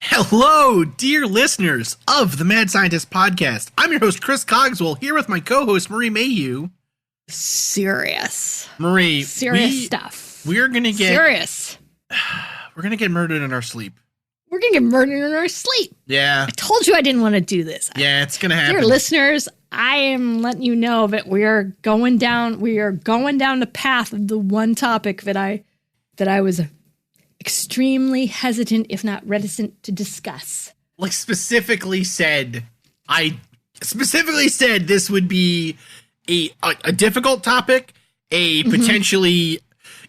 Hello, dear listeners of the Mad Scientist Podcast. I'm your host, Chris Cogswell, here with my co-host, Marie Mayhew. Serious stuff. We're gonna get serious. We're gonna get murdered in our sleep. We're gonna get murdered in our sleep. Yeah. I told you I didn't want to do this. Yeah, it's gonna happen. Dear listeners, I am letting you know that we are going down the path of the one topic that I was extremely hesitant, if not reticent, to discuss. I specifically said this would be a difficult topic, potentially,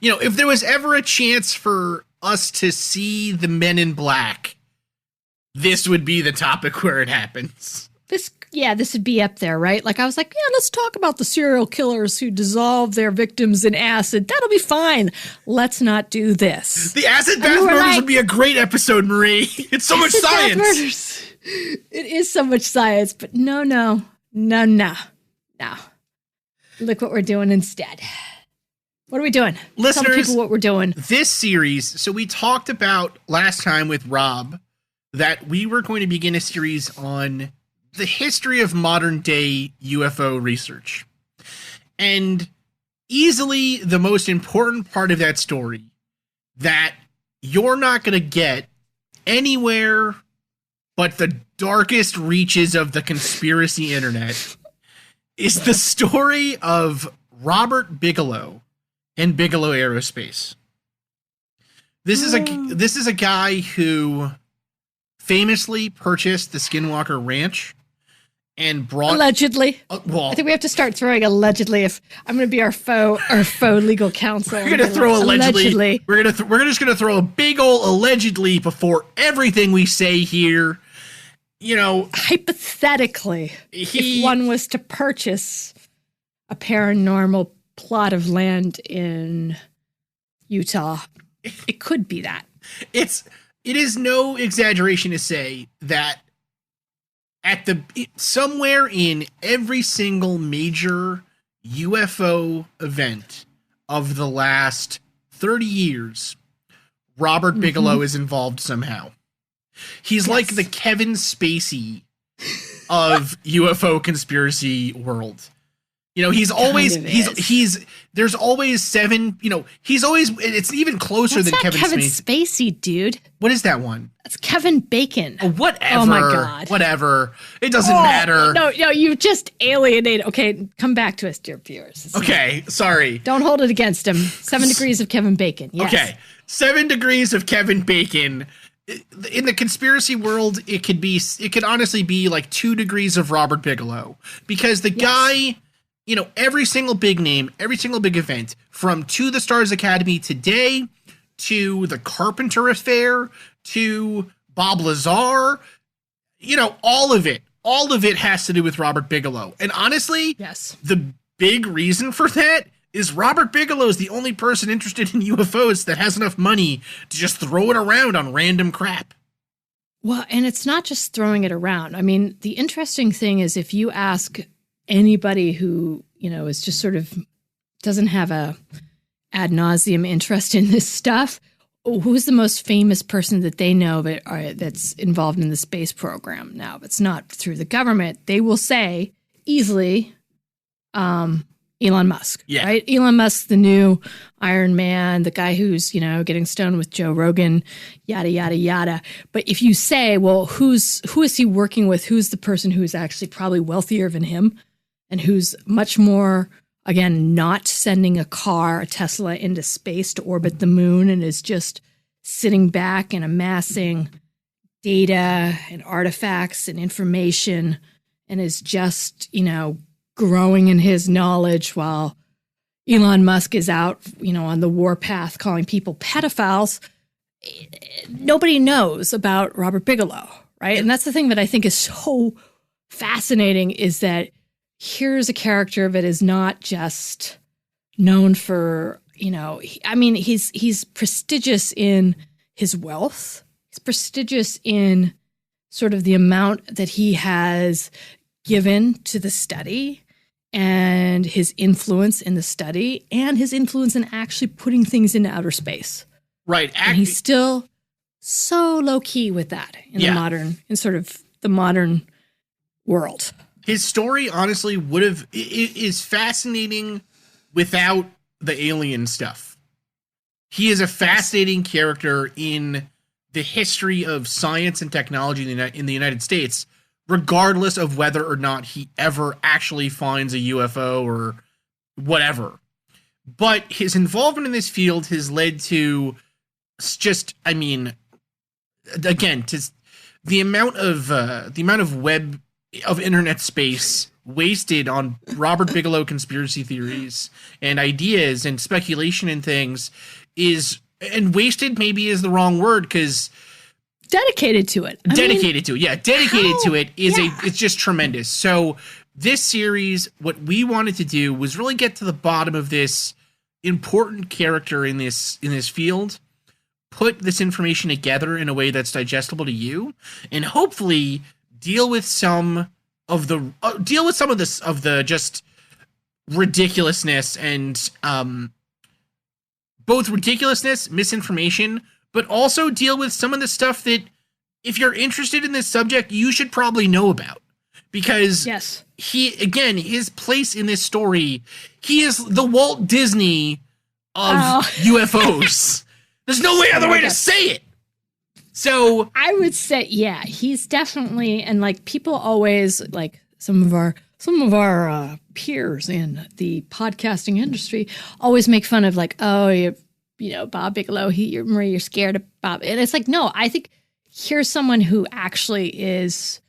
if there was ever a chance for us to see the Men in Black, this would be the topic where it happens. This would be up there, right? Like, I was like, let's talk about the serial killers who dissolve their victims in acid. That'll be fine. Let's not do this. The acid bath murders would be a great episode, Marie. It's so much science. Murders. It is so much science, but no. Look what we're doing instead. What are we doing? Listeners, tell the people what we're doing. This series, so we talked about last time with Rob that we were going to begin a series on the history of modern day UFO research. And easily the most important part of that story that you're not going to get anywhere but the darkest reaches of the conspiracy internet is the story of Robert Bigelow and Bigelow Aerospace. This is a guy who famously purchased the Skinwalker Ranch and brought allegedly. I think we have to start throwing allegedly. If I'm going to be our faux legal counsel, we're going to throw allegedly. We're just going to throw a big old allegedly before everything we say here. Hypothetically, if one was to purchase a paranormal plot of land in Utah, it could be that. It is no exaggeration to say that somewhere in every single major UFO event of the last 30 years, Robert Bigelow is involved somehow. He's like the Kevin Spacey of UFO conspiracy world. There's always seven, it's even closer than Kevin Spacey, dude. What is that one? That's Kevin Bacon. Oh, whatever. Oh my God. Whatever. It doesn't matter. No, you just alienated. Okay, come back to us, dear viewers. Okay, sorry. Don't hold it against him. 7 degrees of Kevin Bacon. Yes. Okay, 7 degrees of Kevin Bacon. In the conspiracy world, it could honestly be like 2 degrees of Robert Bigelow, because the guy, every single big name, every single big event, from To the Stars Academy today, to the Carpenter Affair, to Bob Lazar, all of it has to do with Robert Bigelow. And honestly, the big reason for that is Robert Bigelow is the only person interested in UFOs that has enough money to just throw it around on random crap. Well, and it's not just throwing it around. I mean, the interesting thing is if you ask anybody who, is just sort of doesn't have a ad nauseum interest in this stuff, who's the most famous person that they know that's involved in the space program now? If it's not through the government, they will say easily, Elon Musk, right? Elon Musk, the new Iron Man, the guy who's, getting stoned with Joe Rogan, yada, yada, yada. But if you say, well, who is he working with? Who's the person who's actually probably wealthier than him and who's much more, again, not sending a Tesla into space to orbit the moon and is just sitting back and amassing data and artifacts and information and is just, growing in his knowledge while Elon Musk is out, on the warpath calling people pedophiles. Nobody knows about Robert Bigelow, right? And that's the thing that I think is so fascinating is that here's a character that is not just known for, he's prestigious in his wealth. He's prestigious in sort of the amount that he has given to the study and his influence in the study and his influence in actually putting things into outer space. Right. And he's still so low key with that in the modern world. His story, honestly, is fascinating without the alien stuff. He is a fascinating character in the history of science and technology in the United States, regardless of whether or not he ever actually finds a UFO or whatever. But his involvement in this field has led to just, I mean, again, to the amount of web of internet space wasted on Robert Bigelow conspiracy theories and ideas and speculation and things and wasted maybe is the wrong word, because dedicated to it. Dedicated to it is it's just tremendous. So this series, what we wanted to do was really get to the bottom of this important character in this field, put this information together in a way that's digestible to you, and hopefully deal with some of the just ridiculousness and both ridiculousness, misinformation, but also deal with some of the stuff that, if you're interested in this subject, you should probably know about. Because his place in this story, he is the Walt Disney of UFOs. There's no other way to say it. So I would say, he's definitely, and like people always, like some of our peers in the podcasting industry always make fun of, like, oh, Bob Bigelow, you're scared of Bob. And it's like, no, I think here's someone who actually is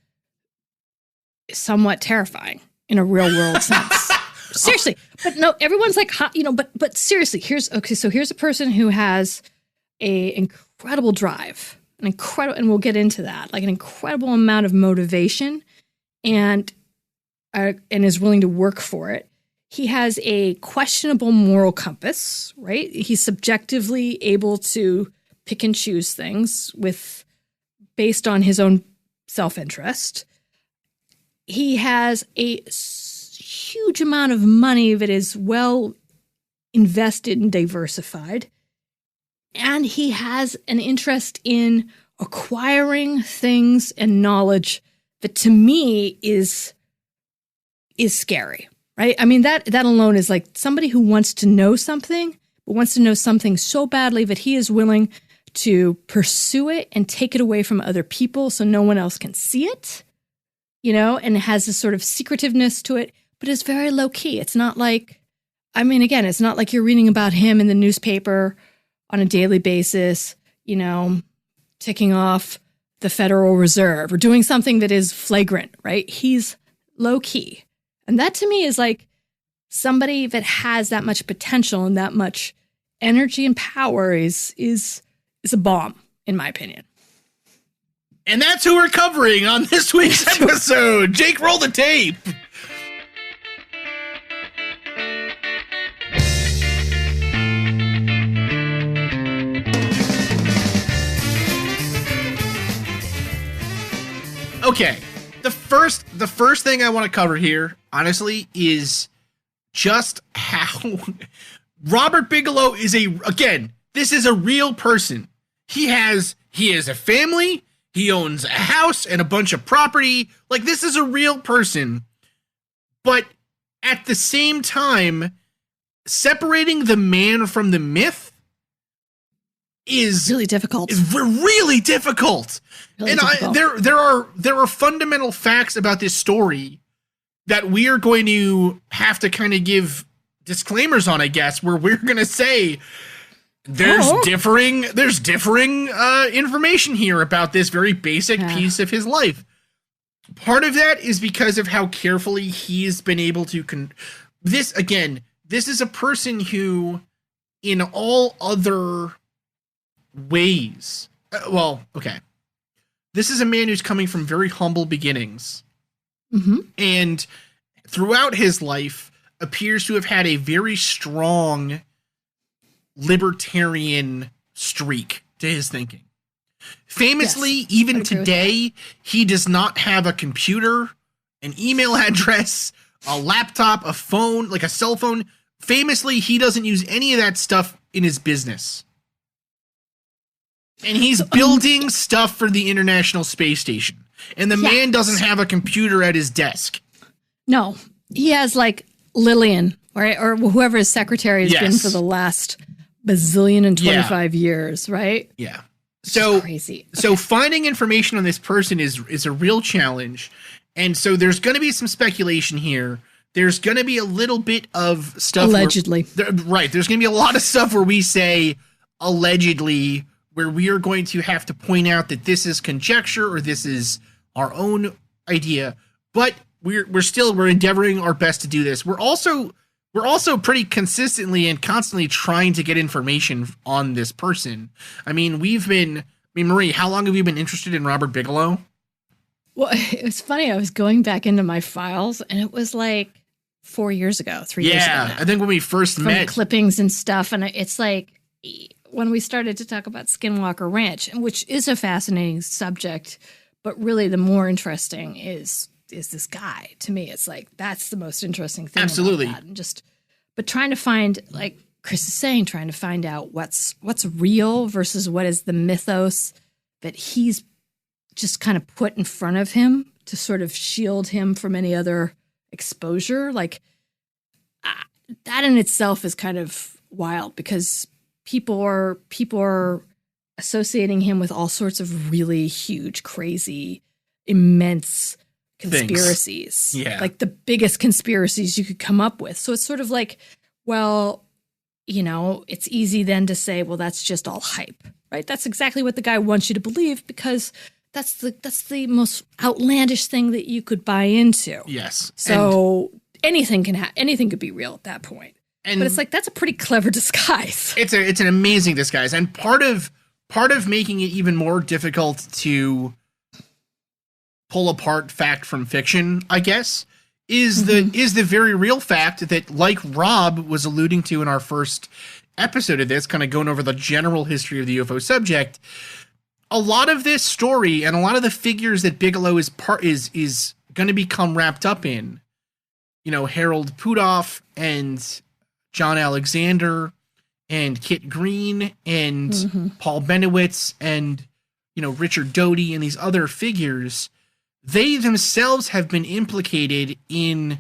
somewhat terrifying in a real world sense. Seriously. But no, everyone's like, but seriously, here's a person who has a incredible drive, and we'll get into that, like an incredible amount of motivation and is willing to work for it. He has a questionable moral compass, right? He's subjectively able to pick and choose things based on his own self-interest. He has a huge amount of money that is well invested and diversified. And he has an interest in acquiring things and knowledge that, to me, is scary, right? I mean, that alone is like somebody who wants to know something, but wants to know something so badly that he is willing to pursue it and take it away from other people so no one else can see it, and it has this sort of secretiveness to it, but it's very low key. It's not like, it's not like you're reading about him in the newspaper on a daily basis, ticking off the Federal Reserve or doing something that is flagrant, right? He's low key. And that to me is like somebody that has that much potential and that much energy and power is a bomb, in my opinion. And that's who we're covering on this week's episode. Jake, roll the tape. Okay, the first thing I want to cover here, honestly, is just how Robert Bigelow is this is a real person. He has a family, he owns a house and a bunch of property. Like, this is a real person. But at the same time, separating the man from the myth is really difficult. Really difficult. Really difficult. There are fundamental facts about this story that we are going to have to kind of give disclaimers on, I guess, where we're going to say there's differing information here about this very basic piece of his life. Part of that is because of how carefully he's been able to this is a person who, in all other ways, this is a man who's coming from very humble beginnings, and throughout his life appears to have had a very strong libertarian streak to his thinking. Famously, even today, he does not have a computer, an email address, a laptop, a phone, like a cell phone. Famously, he doesn't use any of that stuff in his business. And he's building stuff for the International Space Station. And the man doesn't have a computer at his desk. No, he has like Lillian, right? Or whoever his secretary has been for the last bazillion and 25 years, right? Yeah. So crazy. Okay. So finding information on this person is a real challenge. And so there's going to be some speculation here. There's going to be a little bit of stuff. Allegedly. Right. There's going to be a lot of stuff where we say allegedly, where we are going to have to point out that this is conjecture or this is our own idea. But we're endeavoring our best to do this. We're also pretty consistently and constantly trying to get information on this person. I mean, Marie, how long have you been interested in Robert Bigelow? Well, it was funny. I was going back into my files, and it was like 4 years ago, 3 years ago. Yeah, I think when we first met. Clippings and stuff, and it's like when we started to talk about Skinwalker Ranch, which is a fascinating subject, but really the more interesting is this guy. To me, it's like that's the most interesting thing. Absolutely. About that. And but trying to find, like Chris is saying, trying to find out what's real versus what is the mythos that he's just kind of put in front of him to sort of shield him from any other exposure. Like that in itself is kind of wild because people are associating him with all sorts of really huge, crazy, immense conspiracies. Things. Yeah. Like the biggest conspiracies you could come up with. So it's sort of like, well, it's easy then to say, well, that's just all hype, right? That's exactly what the guy wants you to believe because that's the most outlandish thing that you could buy into. Yes. So anything could be real at that point. But it's like that's a pretty clever disguise. It's an amazing disguise, and part of making it even more difficult to pull apart fact from fiction, I guess, is the very real fact that, like Rob was alluding to in our first episode of this, kind of going over the general history of the UFO subject, a lot of this story and a lot of the figures that Bigelow is going to become wrapped up in, Harold Pudoff and John Alexander and Kit Green and Paul Benowitz and, Richard Doty and these other figures, they themselves have been implicated in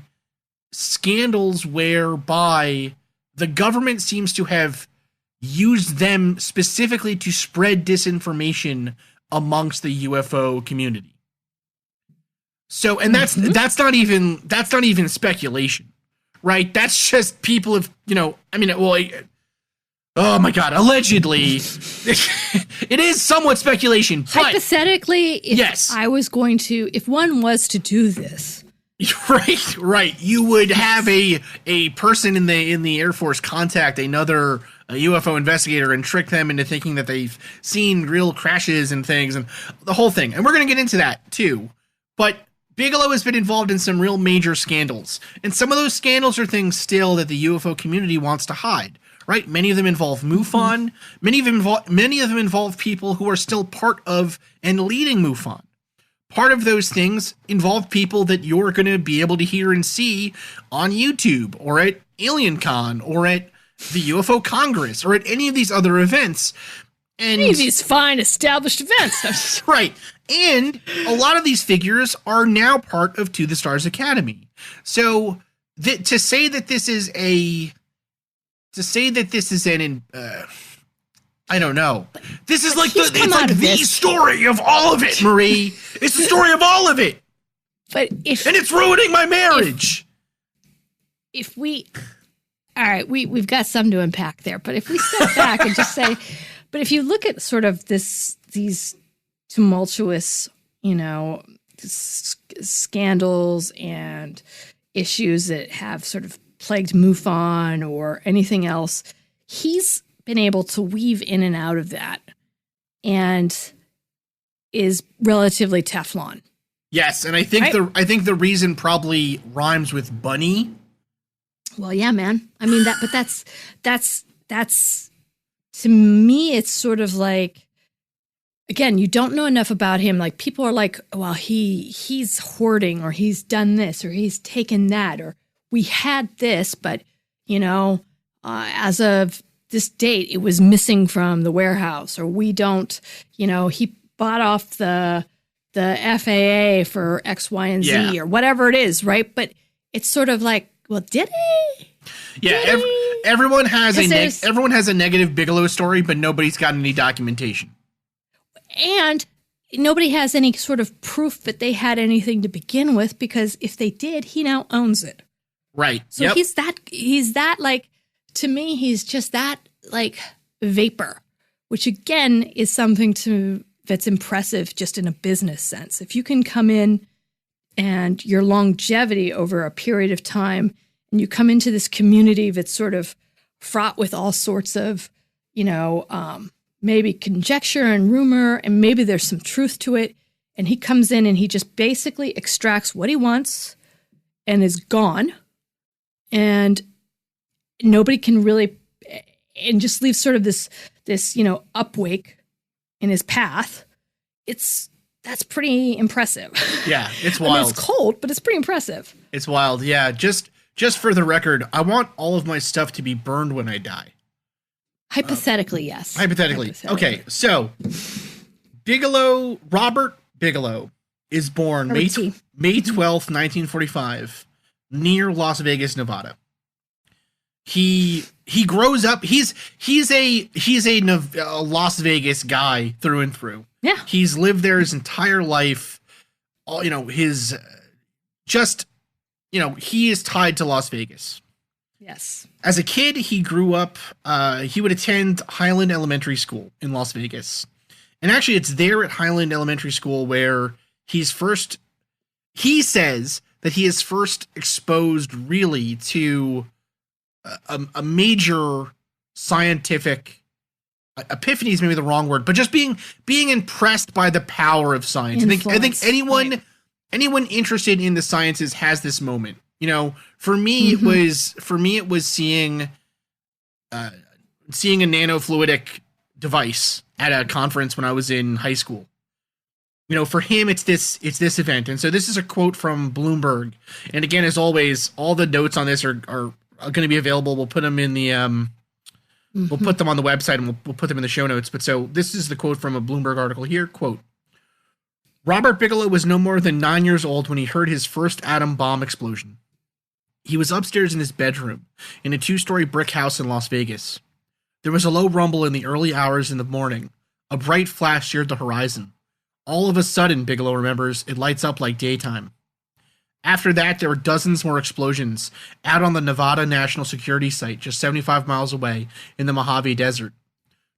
scandals whereby the government seems to have used them specifically to spread disinformation amongst the UFO community. So, and that's not even speculation, right? That's just people have, oh my God, allegedly, it is somewhat speculation. But hypothetically, if one was to do this, right, you would have a person in the Air Force contact another UFO investigator and trick them into thinking that they've seen real crashes and things and the whole thing. And we're going to get into that too. But Bigelow has been involved in some real major scandals. And some of those scandals are things still that the UFO community wants to hide, right? Many of them involve MUFON. Many of them involve people who are still part of and leading MUFON. Part of those things involve people that you're going to be able to hear and see on YouTube or at AlienCon or at the UFO Congress or at any of these other events. And any of these fine established events. Right. And a lot of these figures are now part of To the Stars Academy. So to say that this is I don't know. This is like the story of all of it, Marie. It's the story of all of it. And it's ruining my marriage. All right, we've got some to unpack there, but if we step back and just say, but if you look at sort of these tumultuous, scandals and issues that have sort of plagued MUFON or anything else, he's been able to weave in and out of that and is relatively Teflon. Yes, and I think the reason probably rhymes with bunny. Well, yeah, man. I mean that's to me, it's sort of like, again, you don't know enough about him. Like people are like, well, he's hoarding or he's done this or he's taken that or we had this, but as of this date it was missing from the warehouse, or we don't, he bought off the FAA for X, Y, and Z, or whatever it is, right? But it's sort of like, well, did he? Yeah, everyone has a negative Bigelow story, but nobody's got any documentation. And nobody has any sort of proof that they had anything to begin with, because if they did, he now owns it. Right. So he's that like, to me, he's just that like vapor, which again is something that's impressive just in a business sense. If you can come in and your longevity over a period of time, and you come into this community that's sort of fraught with all sorts of, maybe conjecture and rumor, and maybe there's some truth to it. And he comes in and he just basically extracts what he wants and is gone. And nobody can really, and just leaves sort of this upwake in his path. That's pretty impressive. Yeah, it's wild. I mean, it's cold, but it's pretty impressive. It's wild. Yeah, just for the record, I want all of my stuff to be burned when I die. Hypothetically, yes. Hypothetically. Okay, so Robert Bigelow is born May 12th, 1945, near Las Vegas, Nevada. He grows up. He's a Las Vegas guy through and through. Yeah. He's lived there his entire life. He is tied to Las Vegas. Yes. As a kid, he grew up, he would attend Highland Elementary School in Las Vegas. And actually, it's there at Highland Elementary School where he says that he is first exposed really to a major scientific epiphany is maybe the wrong word, but just being impressed by the power of science. I think anyone interested in the sciences has this moment. For me, it was seeing a nanofluidic device at a conference when I was in high school. For him, it's this event. And so this is a quote from Bloomberg. And again, as always, all the notes on this are going to be available. We'll put them in the, we'll put them on the website, and we'll put them in the show notes. But so this is the quote from a Bloomberg article here. Quote, Robert Bigelow was no more than 9 years old when he heard his first atom bomb explosion. He was upstairs in his bedroom in a 2-story brick house in Las Vegas. There was a low rumble in the early hours in the morning. A bright flash seared the horizon. All of a sudden, Bigelow remembers, it lights up like daytime. After that, there were dozens more explosions out on the Nevada National Security Site, just 75 miles away in the Mojave Desert.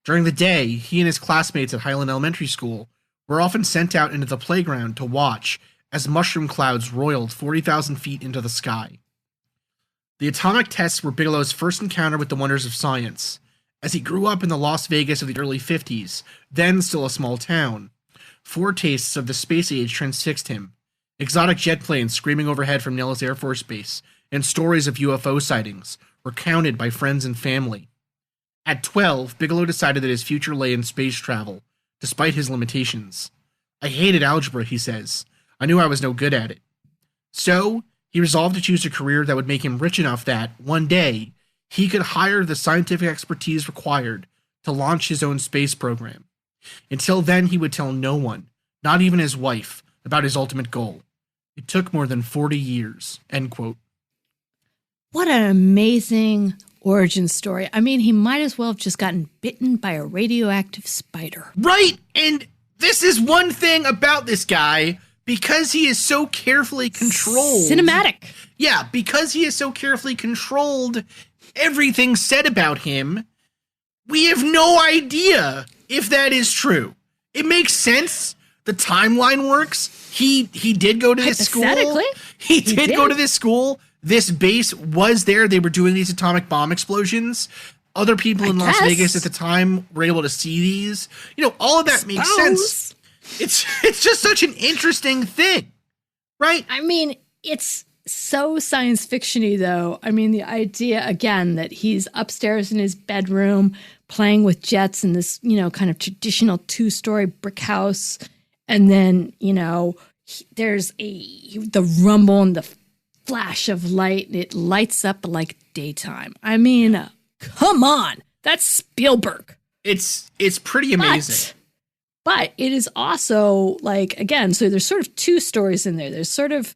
During the day, he and his classmates at Highland Elementary School were often sent out into the playground to watch as mushroom clouds roiled 40,000 feet into the sky. The atomic tests were Bigelow's first encounter with the wonders of science. As he grew up in the Las Vegas of the early 50s, then still a small town, foretastes of the space age transfixed him. Exotic jet planes screaming overhead from Nellis Air Force Base, and stories of UFO sightings were counted by friends and family. At 12, Bigelow decided that his future lay in space travel, despite his limitations. I hated algebra, he says. I knew I was no good at it. So, he resolved to choose a career that would make him rich enough that, one day, he could hire the scientific expertise required to launch his own space program. Until then, he would tell no one, not even his wife, about his ultimate goal. It took more than 40 years, end quote. What an amazing origin story. I mean, he might as well have just gotten bitten by a radioactive spider. Right! And this is one thing about this guy, because he is so carefully controlled. Cinematic. Yeah, because he is so carefully controlled, everything said about him, we have no idea if that is true. It makes sense. The timeline works. He did go to this school. He did go to this school. This base was there. They were doing these atomic bomb explosions. Other people in Las Vegas at the time were able to see these. All of that makes sense. It's just such an interesting thing, right? I mean, it's so science fiction-y, though. I mean, the idea, again, that he's upstairs in his bedroom playing with jets in this, kind of traditional 2-story brick house. And then, there's the rumble and the flash of light. And it lights up like daytime. I mean, come on. That's Spielberg. It's pretty amazing. But it is also like, again, so there's sort of two stories in there. There's sort of,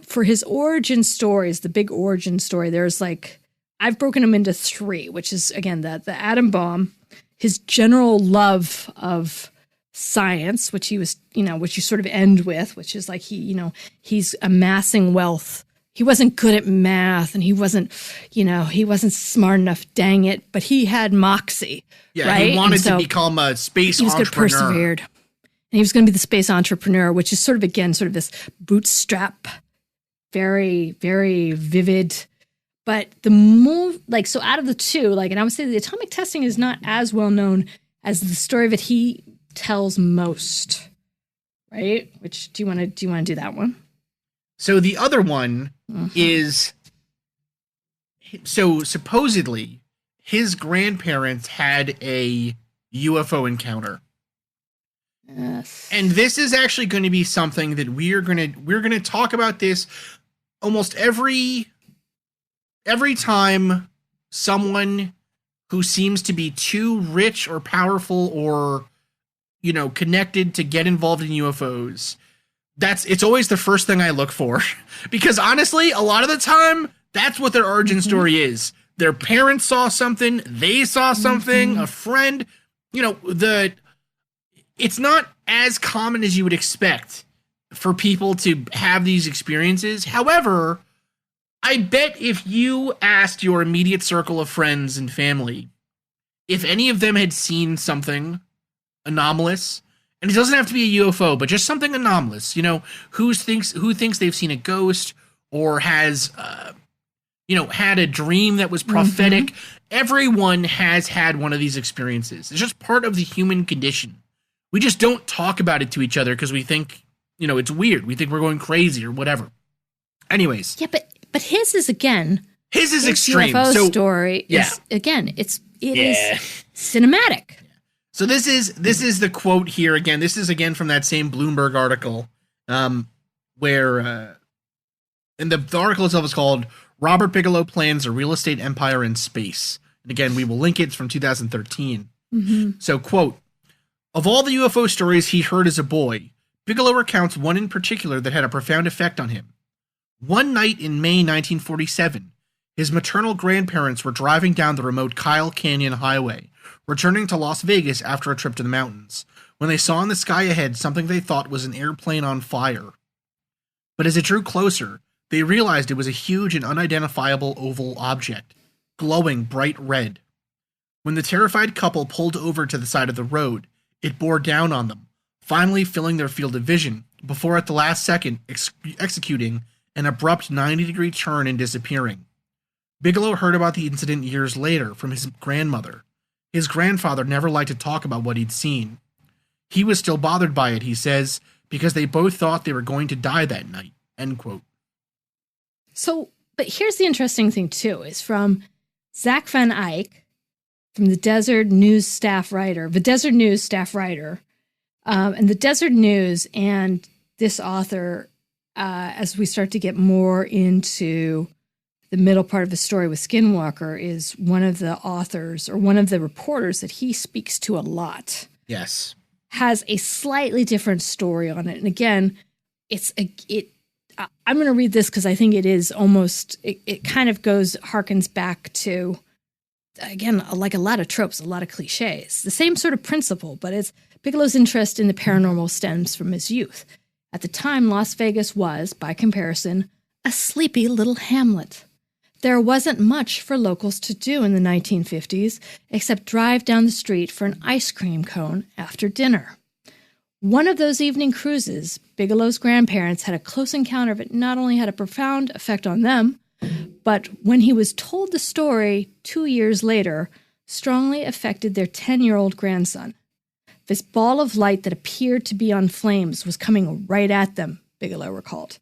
for his origin stories, the big origin story, there's like, I've broken them into three, which is, again, the atom bomb, his general love of science, which he was, which you sort of end with, which is like he's amassing wealth. He wasn't good at math and he wasn't smart enough, dang it, but he had moxie. Yeah, right? He wanted to become a space entrepreneur. He was good, persevered. And he was going to be the space entrepreneur, which is sort of, again, sort of this bootstrap, very, very vivid. But the move, like, so out of the two, like, and I would say the atomic testing is not as well known as the story that he tells most, right? Which do you want to do that one? So the other one is, so supposedly his grandparents had a UFO encounter. Yes. And this is actually going to be something that we're going to talk about this almost every time someone who seems to be too rich or powerful or, connected to get involved in UFOs. It's always the first thing I look for, because honestly, a lot of the time that's what their origin story is. Their parents saw something, they saw something, a friend, it's not as common as you would expect for people to have these experiences. However, I bet if you asked your immediate circle of friends and family if any of them had seen something anomalous, and it doesn't have to be a UFO, but just something anomalous, who thinks they've seen a ghost or has, had a dream that was prophetic. Everyone has had one of these experiences. It's just part of the human condition. We just don't talk about it to each other because we think, it's weird. We think we're going crazy or whatever. Anyways. Yeah, but his is, again. His is extreme. UFO story is, again, it is cinematic. So this is the quote here again. This is again from that same Bloomberg article, where and the article itself is called "Robert Bigelow Plans a Real Estate Empire in Space." And again, we will link it. It's from 2013. So, quote, "Of all the UFO stories he heard as a boy, Bigelow recounts one in particular that had a profound effect on him. One night in May 1947, his maternal grandparents were driving down the remote Kyle Canyon Highway, returning to Las Vegas after a trip to the mountains, when they saw in the sky ahead something they thought was an airplane on fire. But as it drew closer, they realized it was a huge and unidentifiable oval object, glowing bright red. When the terrified couple pulled over to the side of the road, it bore down on them, finally filling their field of vision, before at the last second executing an abrupt 90-degree turn and disappearing. Bigelow heard about the incident years later from his grandmother. His grandfather never liked to talk about what he'd seen. He was still bothered by it, he says, because they both thought they were going to die that night." End quote. So, but here's the interesting thing, too, is from Zach Van Eyck, from the Desert News staff writer, and the Desert News and this author, as we start to get more into the middle part of the story with Skinwalker, is one of the authors or one of the reporters that he speaks to a lot. Yes. Has a slightly different story on it. And again, I'm going to read this because I think it is almost, it kind of harkens back to, again, like a lot of tropes, a lot of cliches. The same sort of principle, but it's Bigelow's interest in the paranormal stems from his youth. At the time, Las Vegas was, by comparison, a sleepy little hamlet. There wasn't much for locals to do in the 1950s except drive down the street for an ice cream cone after dinner. One of those evening cruises, Bigelow's grandparents had a close encounter that not only had a profound effect on them, but when he was told the story 2 years later, strongly affected their 10-year-old grandson. This ball of light that appeared to be on flames was coming right at them, Bigelow recalled.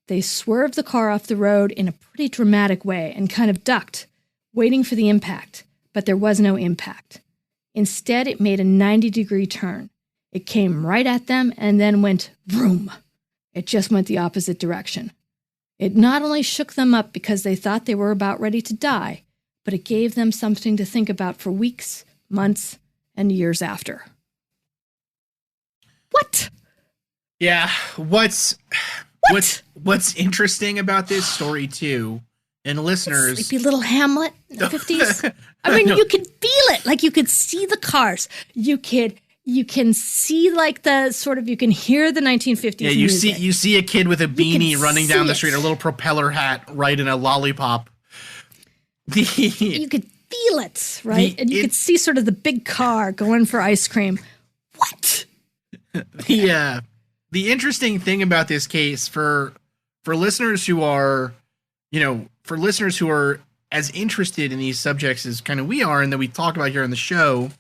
They swerved the car off the road in a pretty dramatic way and kind of ducked, waiting for the impact, but there was no impact. Instead, it made a 90-degree turn. It came right at them and then went vroom. It just went the opposite direction. It not only shook them up because they thought they were about ready to die, but it gave them something to think about for weeks, months, and years after. What? Yeah, what's interesting about this story too, and listeners, Sleepy Little Hamlet in the 50s. I mean, you could feel it. Like, you could see the cars. You can see, like, the sort of, you can hear the 1950s yeah, music. you see a kid with a beanie running down the street, a little propeller hat, right, in a lollipop. You could feel it, right? And you could see sort of the big car going for ice cream. What? The interesting thing about this case for listeners who are, for listeners who are as interested in these subjects as kind of we are and that we talk about here on the show,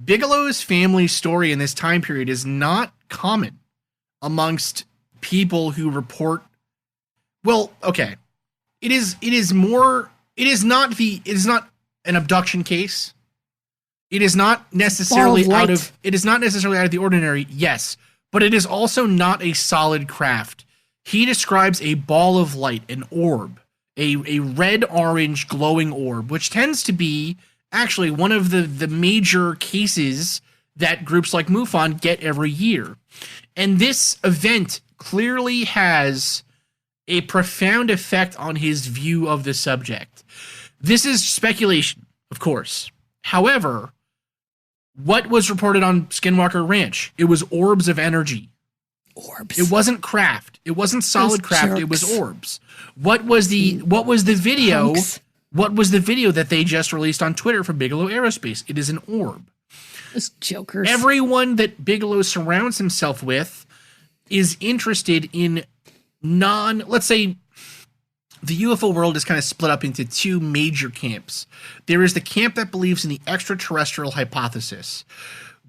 Bigelow's family story in this time period is not common amongst people who report. Well, okay. It is not an abduction case. It is not necessarily out of the ordinary. Yes. But it is also not a solid craft. He describes a ball of light, an orb, a red-orange glowing orb, which tends to be actually one of the major cases that groups like MUFON get every year. And this event clearly has a profound effect on his view of the subject. This is speculation, of course. However, what was reported on Skinwalker Ranch? It was orbs of energy. Orbs. It wasn't craft. It wasn't solid craft. Jerks. It was orbs. What was the video? Punks. What was the video that they just released on Twitter for Bigelow Aerospace? It is an orb. Those jokers. Everyone that Bigelow surrounds himself with is interested in let's say, the UFO world is kind of split up into two major camps. There is the camp that believes in the extraterrestrial hypothesis,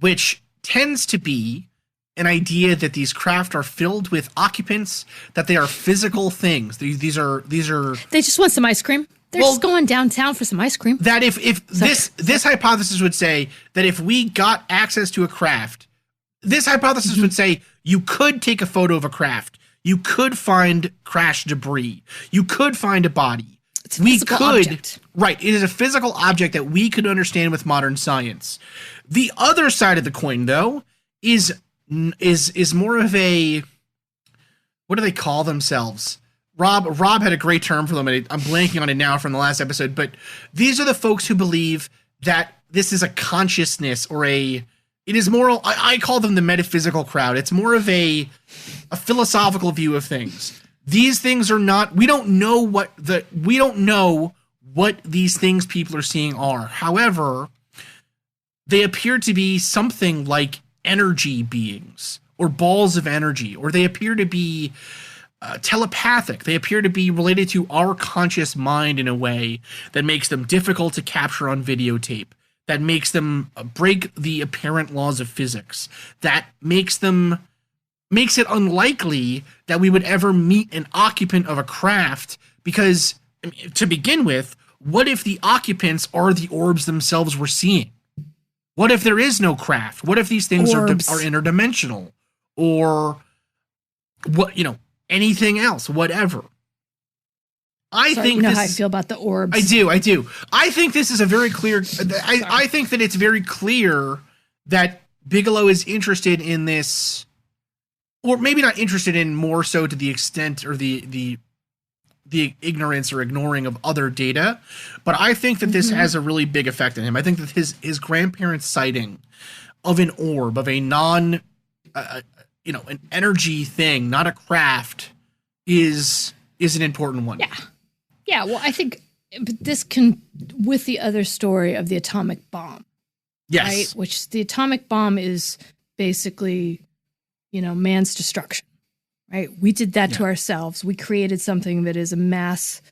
which tends to be an idea that these craft are filled with occupants, that they are physical things. These are. They just want some ice cream. They're just going downtown for some ice cream. That if this hypothesis would say that if we got access to a craft, this hypothesis would say you could take a photo of a craft. You could find crash debris. You could find a body. It's a physical object. Right. It is a physical object that we could understand with modern science. The other side of the coin, though, is more of a, what do they call themselves? Rob had a great term for them, and I'm blanking on it now from the last episode, but these are the folks who believe that this is a consciousness or it is more, I call them the metaphysical crowd. It's more of a philosophical view of things. These things are not, we don't know what these things people are seeing are. However, they appear to be something like energy beings or balls of energy, or they appear to be telepathic. They appear to be related to our conscious mind in a way that makes them difficult to capture on videotape, that makes them break the apparent laws of physics, that makes it unlikely that we would ever meet an occupant of a craft, because, to begin with, what if the occupants are the orbs themselves we're seeing? What if there is no craft? What if these things are interdimensional? Or anything else, whatever. I think you know how I feel about the orbs. I do. I think this is a very clear. I think that it's very clear that Bigelow is interested in this, or maybe not interested in, more so to the extent or the ignorance or ignoring of other data. But I think that this has a really big effect on him. I think that his grandparents' sighting of an orb, of a an energy thing, not a craft, is an important one. Yeah. Yeah, well, I think this can, with the other story of the atomic bomb. Yes. Right? Which the atomic bomb is basically, man's destruction, right? We did that to ourselves. We created something that is a mass,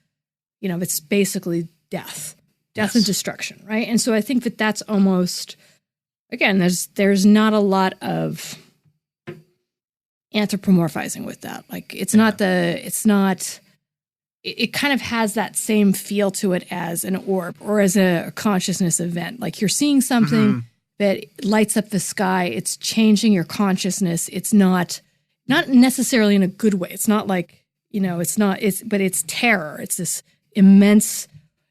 it's basically death and destruction, right? And so I think that that's almost, again, there's not a lot of anthropomorphizing with that. Like, it kind of has that same feel to it as an orb or as a consciousness event. Like, you're seeing something that lights up the sky. It's changing your consciousness. It's not necessarily in a good way. It's not like, but it's terror. It's this immense,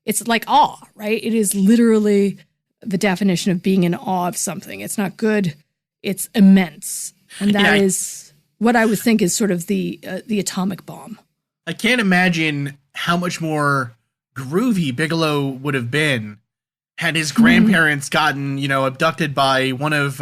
it's like awe, right? It is literally the definition of being in awe of something. It's not good. It's immense. And that is what I would think is sort of the atomic bomb. I can't imagine how much more groovy Bigelow would have been had his grandparents gotten, abducted by one of,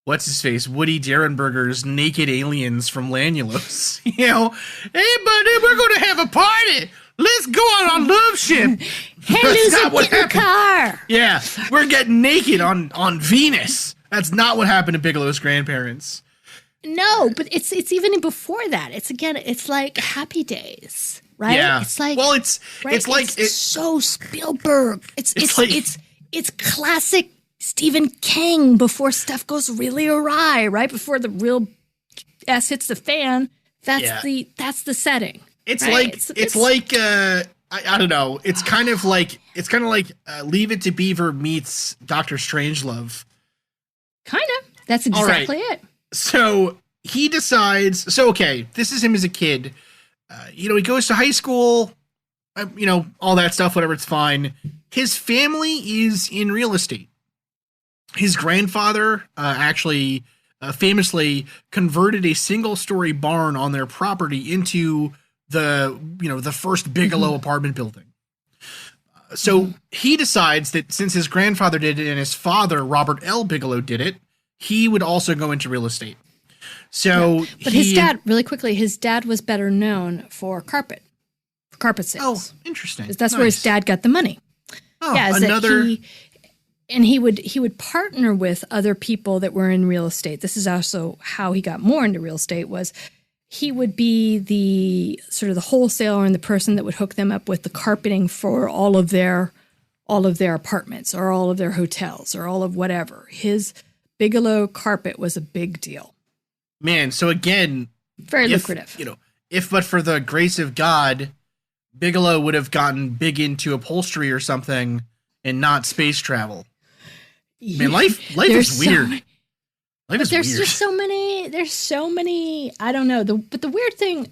what's his face, Woody Derenberger's naked aliens from Lanulos. Hey buddy, we're going to have a party. Let's go on a love ship. Hey, Lucy, get in the car. Yeah, we're getting naked on Venus. That's not what happened to Bigelow's grandparents. No, but it's even before that. It's like Happy Days, right? Yeah. It's like, well, it's like so Spielberg. It's classic Stephen King before stuff goes really awry, right? Before the real S hits the fan. That's the setting. It's right? like I don't know. It's kind of like Leave It to Beaver meets Dr. Strangelove. Kind of. That's exactly it. So he decides. So okay, this is him as a kid. He goes to high school. All that stuff. Whatever, it's fine. His family is in real estate. His grandfather actually famously converted a single-story barn on their property into the first Bigelow apartment building. So he decides that since his grandfather did it and his father, Robert L. Bigelow, did it, he would also go into real estate. So, but his dad was better known for carpet sales. Oh, interesting. That's where his dad got the money. Oh, yeah, another. He would partner with other people that were in real estate. This is also how he got more into real estate. Was he would be the sort of the wholesaler and the person that would hook them up with the carpeting for all of their apartments or all of their hotels or all of whatever. His Bigelow carpet was a big deal. Man, so again, very lucrative. If but for the grace of God, Bigelow would have gotten big into upholstery or something and not space travel. Man, life is weird. There's just so many. There's so many. I don't know. But the weird thing,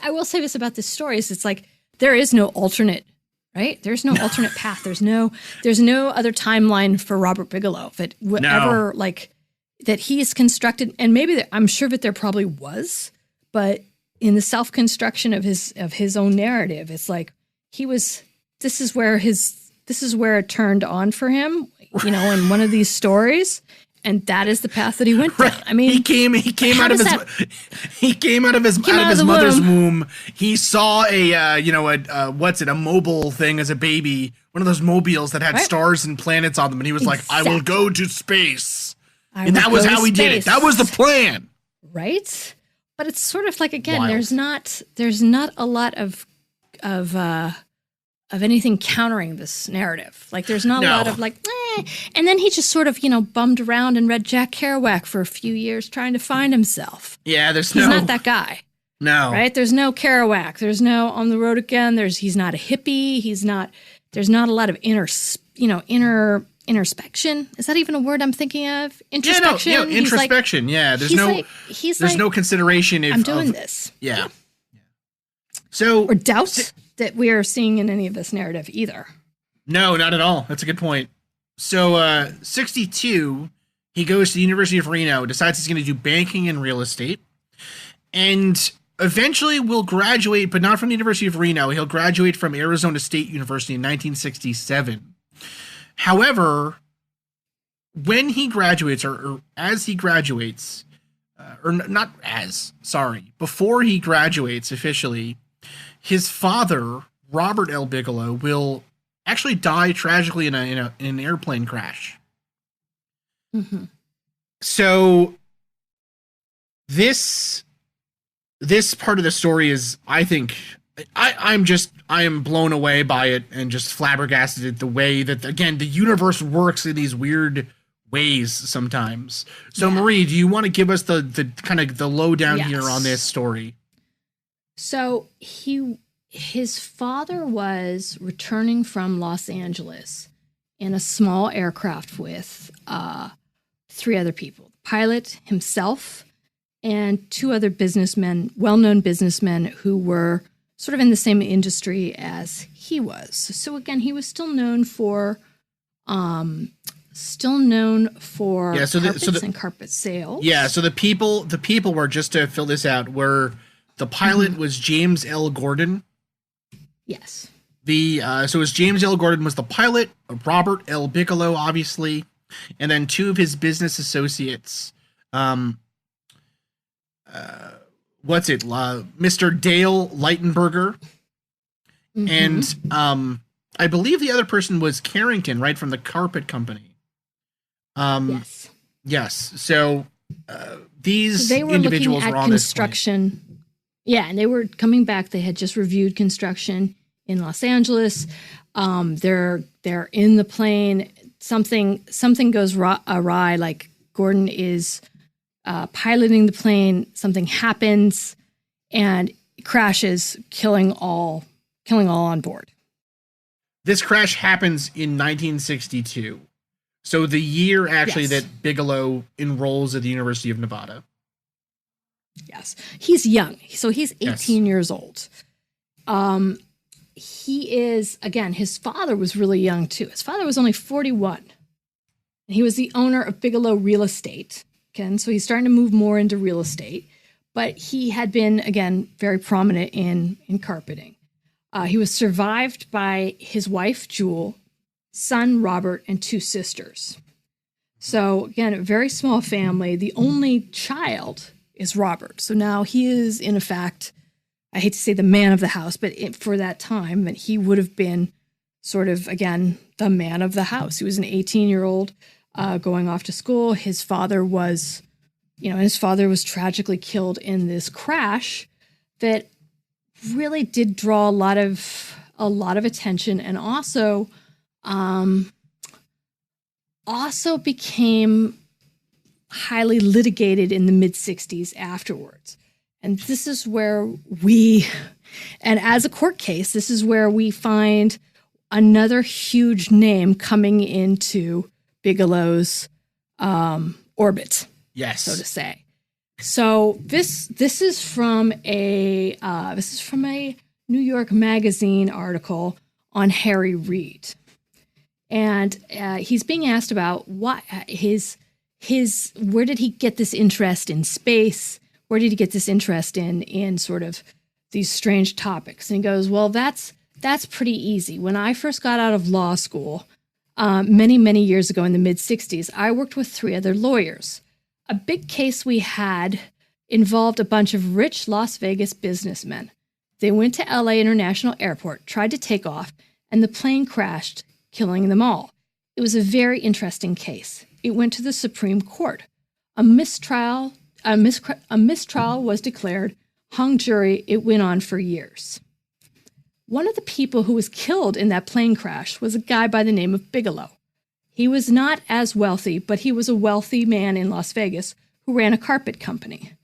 I will say this about this story is it's like there is no alternate, right? There's no alternate path. There's no other timeline for Robert Bigelow that whatever that he's constructed. And maybe I'm sure that there probably was, but in the self-construction of his own narrative, it's like this is where it turned on for him, in one of these stories. And that is the path that he went down. I mean, he came out of his mother's womb. He saw a mobile thing as a baby, one of those mobiles that had stars and planets on them, and he was like, "I will go to space," and that was how he did it. That was the plan, right? But it's sort of like again, Wild. there's not a lot of anything countering this narrative. Like there's not a lot of and then he just sort of, bummed around and read Jack Kerouac for a few years trying to find himself. Yeah, he's not that guy. No. Right? There's no Kerouac. There's no On the Road Again. He's not a hippie. There's not a lot of introspection. Is that even a word I'm thinking of? Introspection. Yeah, introspection. There's no consideration I'm doing this. Yeah. So or doubt that we are seeing in any of this narrative either. No, not at all. That's a good point. So, 62, he goes to the University of Reno, decides he's going to do banking and real estate, and eventually will graduate, but not from the University of Reno. He'll graduate from Arizona State University in 1967. However, when he graduates, or as he graduates, before he graduates officially, his father, Robert L. Bigelow, will actually die tragically in an airplane crash. Mm-hmm. So this part of the story is, I think, I am blown away by it and just flabbergasted at the way that, again, the universe works in these weird ways sometimes. So Marie, do you want to give us the kind of the lowdown here on this story? So his father was returning from Los Angeles in a small aircraft with 3 other people, the pilot himself and 2 other businessmen, well-known businessmen who were sort of in the same industry as he was. So again, he was still known for carpets and carpet sales. Yeah, so the people were, just to fill this out, were the pilot was James L. Gordon. Yes. So it was James L. Gordon was the pilot, Robert L. Bigelow, obviously, and then two of his business associates. Mr. Dale Lightenberger, and I believe the other person was Carrington, right, from the carpet company. Yes. Yes. So these individuals were on construction. This plane. Yeah, and they were coming back. They had just reviewed construction in Los Angeles. They're in the plane. Something goes awry. Like Gordon is piloting the plane. Something happens, and it crashes, killing all on board. This crash happens in 1962. So the year actually that Bigelow enrolls at the University of Nevada. Yes. He's young. So he's 18 years old. He is, again, his father was really young too. His father was only 41. And he was the owner of Bigelow Real Estate. Again, so he's starting to move more into real estate. But he had been, again, very prominent in carpeting. He was survived by his wife, Jewel, son, Robert, and two sisters. So, again, a very small family. The only child is Robert. So now he is, in effect, I hate to say the man of the house, but for that time, that he would have been sort of, again, the man of the house. He was an 18-year-old going off to school. His father was tragically killed in this crash that really did draw a lot of attention, and also became highly litigated in the mid-60s afterwards. And this is where as a court case, this is where we find another huge name coming into Bigelow's orbit, yes, so to say. So this is from a New York Magazine article on Harry Reid, and he's being asked about what where did he get this interest in space? Where did he get this interest in sort of these strange topics? And he goes, well, that's pretty easy. When I first got out of law school, many years ago in the mid-'60s, I worked with three other lawyers. A big case we had involved a bunch of rich Las Vegas businessmen. They went to LA International Airport, tried to take off, and the plane crashed, killing them all. It was a very interesting case. It went to the Supreme Court. A mistrial was declared, hung jury. It went on for years. One of the people who was killed in that plane crash was a guy by the name of Bigelow. He was not as wealthy, but he was a wealthy man in Las Vegas who ran a carpet company,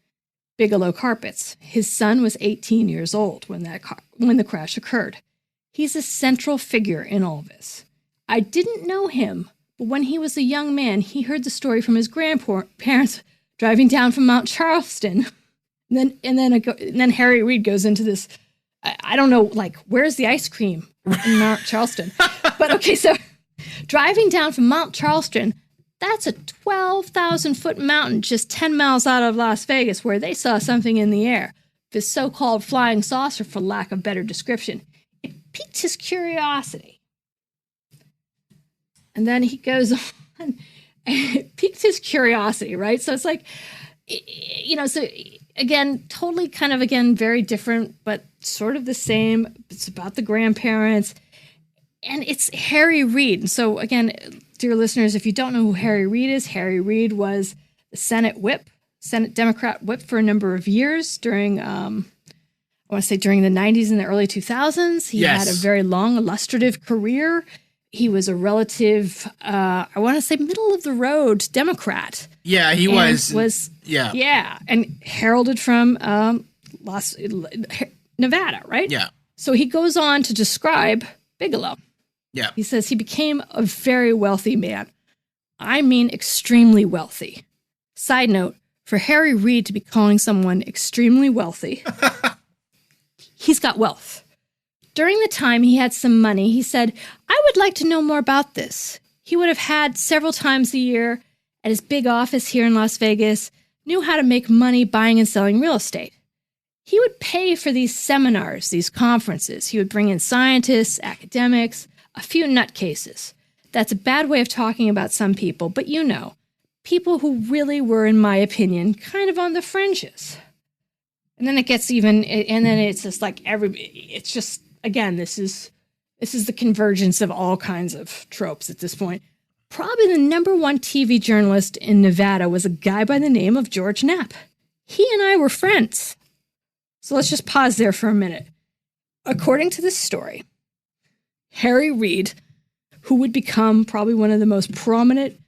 Bigelow Carpets. His son was 18 years old when the crash occurred. He's a central figure in all this. I didn't know him, but when he was a young man, he heard the story from his grandparents driving down from Mount Charleston. And then Harry Reid goes into this, I don't know, like, where's the ice cream in Mount Charleston? But okay, so driving down from Mount Charleston, that's a 12,000-foot mountain just 10 miles out of Las Vegas, where they saw something in the air. This so-called flying saucer, for lack of better description. It piqued his curiosity. And then he goes on, it piqued his curiosity, right? So it's like, so again, totally kind of, again, very different, but sort of the same. It's about the grandparents. And it's Harry Reid. So again, dear listeners, if you don't know who Harry Reid is, Harry Reid was the Senate Democrat whip for a number of years during, during the 90s and the early 2000s. He had a very long, illustrative career. He was a relative, middle of the road Democrat. Yeah, he was. Yeah. And heralded from Nevada, right? Yeah. So he goes on to describe Bigelow. Yeah. He says he became a very wealthy man. I mean, extremely wealthy. Side note, for Harry Reid to be calling someone extremely wealthy, he's got wealth. During the time he had some money, he said, I would like to know more about this. He would have had several times a year at his big office here in Las Vegas, knew how to make money buying and selling real estate. He would pay for these seminars, these conferences. He would bring in scientists, academics, a few nutcases. That's a bad way of talking about some people, but you know, people who really were, in my opinion, kind of on the fringes. And then it gets even, and then it's just like it's just, again, this is the convergence of all kinds of tropes at this point. Probably the number one TV journalist in Nevada was a guy by the name of George Knapp. He and I were friends. So let's just pause there for a minute. According to this story, Harry Reid, who would become probably one of the most prominent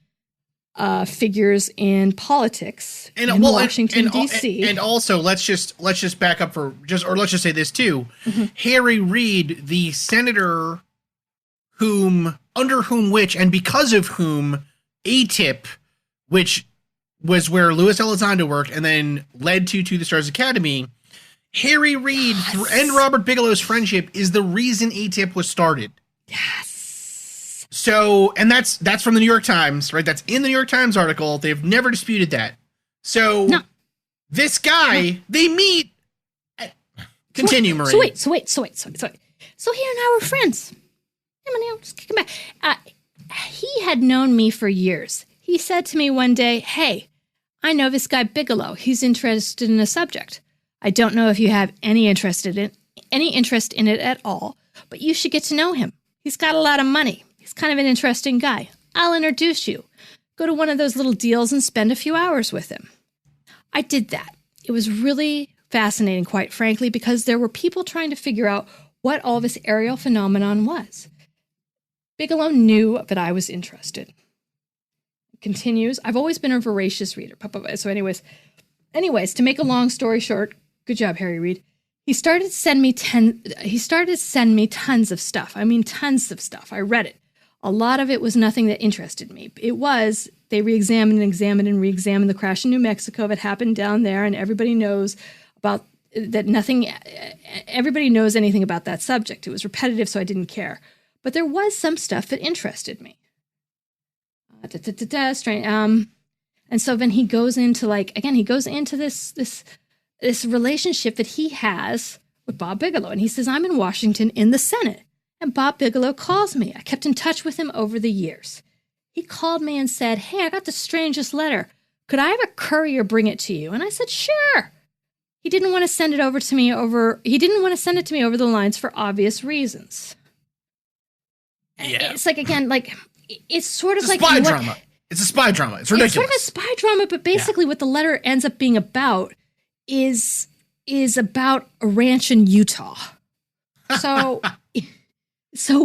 figures in politics in Washington, D.C. And also, let's just back up let's just say this too. Mm-hmm. Harry Reid, the senator under whom because of whom ATIP, which was where Louis Elizondo worked and then led to the Stars Academy, Harry Reid and Robert Bigelow's friendship is the reason ATIP was started. Yes. So, and that's from the New York Times, right? That's in the New York Times article. They've never disputed that. So, This guy, they meet. Continue, Marie. So wait. So he and I were friends. Just kick him back. He had known me for years. He said to me one day, hey, I know this guy Bigelow. He's interested in a subject. I don't know if you have any interest in it at all, but you should get to know him. He's got a lot of money. He's kind of an interesting guy. I'll introduce you. Go to one of those little deals and spend a few hours with him. I did that. It was really fascinating, quite frankly, because there were people trying to figure out what all this aerial phenomenon was. Bigelow knew that I was interested. Continues. I've always been a voracious reader. So anyways, to make a long story short, good job, Harry Reid. He started to send me tons of stuff. I mean, tons of stuff. I read it. A lot of it was nothing that interested me. They re-examined and re-examined the crash in New Mexico that happened down there, and everybody knows about that. Everybody knows anything about that subject. It was repetitive, so I didn't care. But there was some stuff that interested me. And so then he goes into this relationship that he has with Bob Bigelow. And he says, I'm in Washington in the Senate. And Bob Bigelow calls me. I kept in touch with him over the years. He called me and said, hey, I got the strangest letter. Could I have a courier bring it to you? And I said, sure. He didn't want to send it to me over the lines for obvious reasons. Yeah. It's like, again, it's sort of like spy drama. It's a spy drama. It's ridiculous. It's sort of a spy drama, but basically what the letter ends up being about is about a ranch in Utah. So the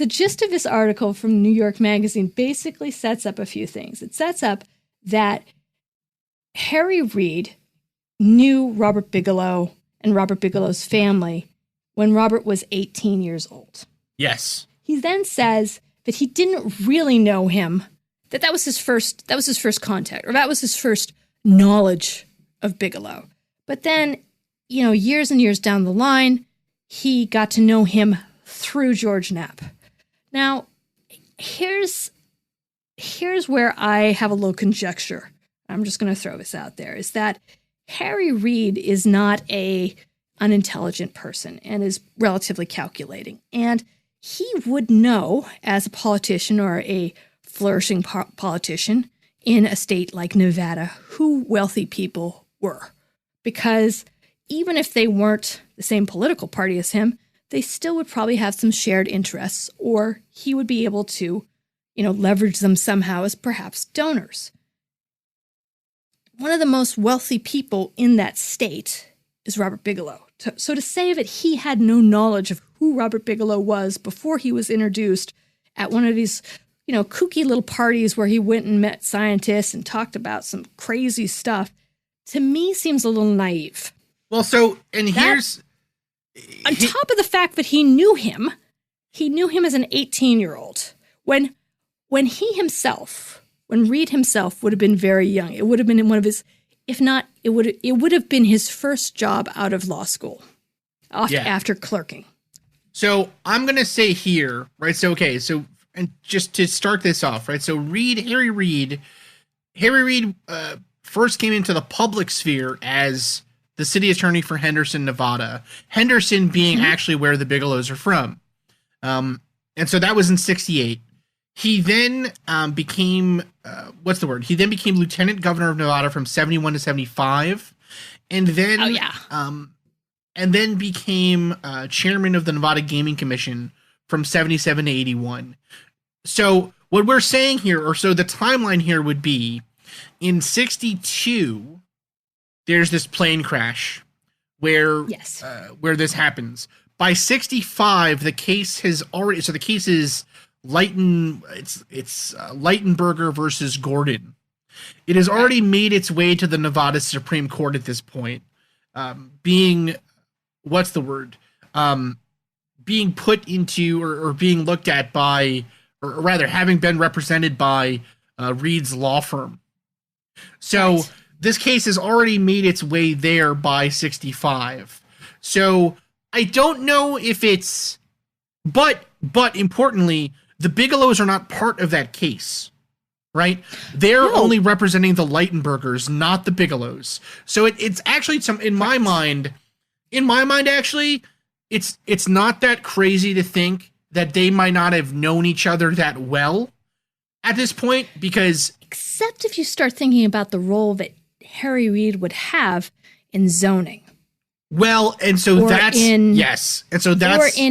gist of this article from New York Magazine basically sets up a few things. It sets up that Harry Reid knew Robert Bigelow and Robert Bigelow's family when Robert was 18 years old. Yes. He then says that he didn't really know him, that was his first contact, or that was his first knowledge of Bigelow. But then, years and years down the line, he got to know him through George Knapp. Now, here's where I have a little conjecture. I'm just going to throw this out there, is that Harry Reid is not a unintelligent person and is relatively calculating. And he would know, as a politician or a flourishing politician in a state like Nevada, who wealthy people were. Because even if they weren't the same political party as him, they still would probably have some shared interests, or he would be able to, leverage them somehow as perhaps donors. One of the most wealthy people in that state is Robert Bigelow. So to say that he had no knowledge of who Robert Bigelow was before he was introduced at one of these, kooky little parties where he went and met scientists and talked about some crazy stuff, to me seems a little naive. Well, on top of the fact that he knew him as an 18-year-old, when Reid himself would have been very young. It would have been in one of his If not, it would have been his first job out of law school after clerking. So I'm going to say here, right? So, okay. So, and just to start this off, right? So Harry Reid first came into the public sphere as the city attorney for Henderson, Nevada. Henderson being actually where the Bigelows are from. And so that was in 1968. He then became, He then became lieutenant governor of Nevada from 1971 to 1975. And then, and then became chairman of the Nevada Gaming Commission from 1977 to 1981. So what we're saying here, or so the timeline here would be, in 1962, there's this plane crash where this happens. By 1965, the case has already, so the case is Lightenberger versus Gordon. It has already made its way to the Nevada Supreme Court at this point, being put into or being looked at by, or rather having been represented by Reid's law firm. So this case has already made its way there by 1965. So I don't know if it's, but importantly, the Bigelows are not part of that case, right? They're only representing the Lightenbergers, not the Bigelows. So it's actually in my mind, actually, it's not that crazy to think that they might not have known each other that well at this point, because except if you start thinking about the role that Harry Reid would have in zoning. Well, and so or that's in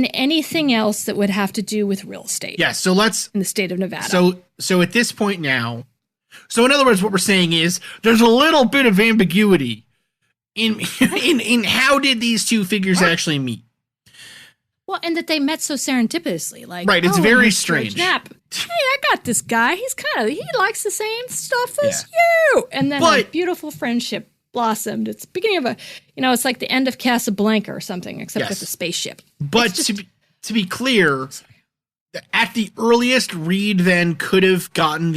anything else that would have to do with real estate. Yes, so let's in the state of Nevada. So at this point now, so in other words, what we're saying is there's a little bit of ambiguity in how did these two figures actually meet. Well, and that they met so serendipitously, like it's very strange. Knapp, hey, I got this guy. He likes the same stuff as you, and then a beautiful friendship blossomed. It's the beginning of it's like the end of Casablanca or something, except with the spaceship. But to be clear, at the earliest, Reid then could have gotten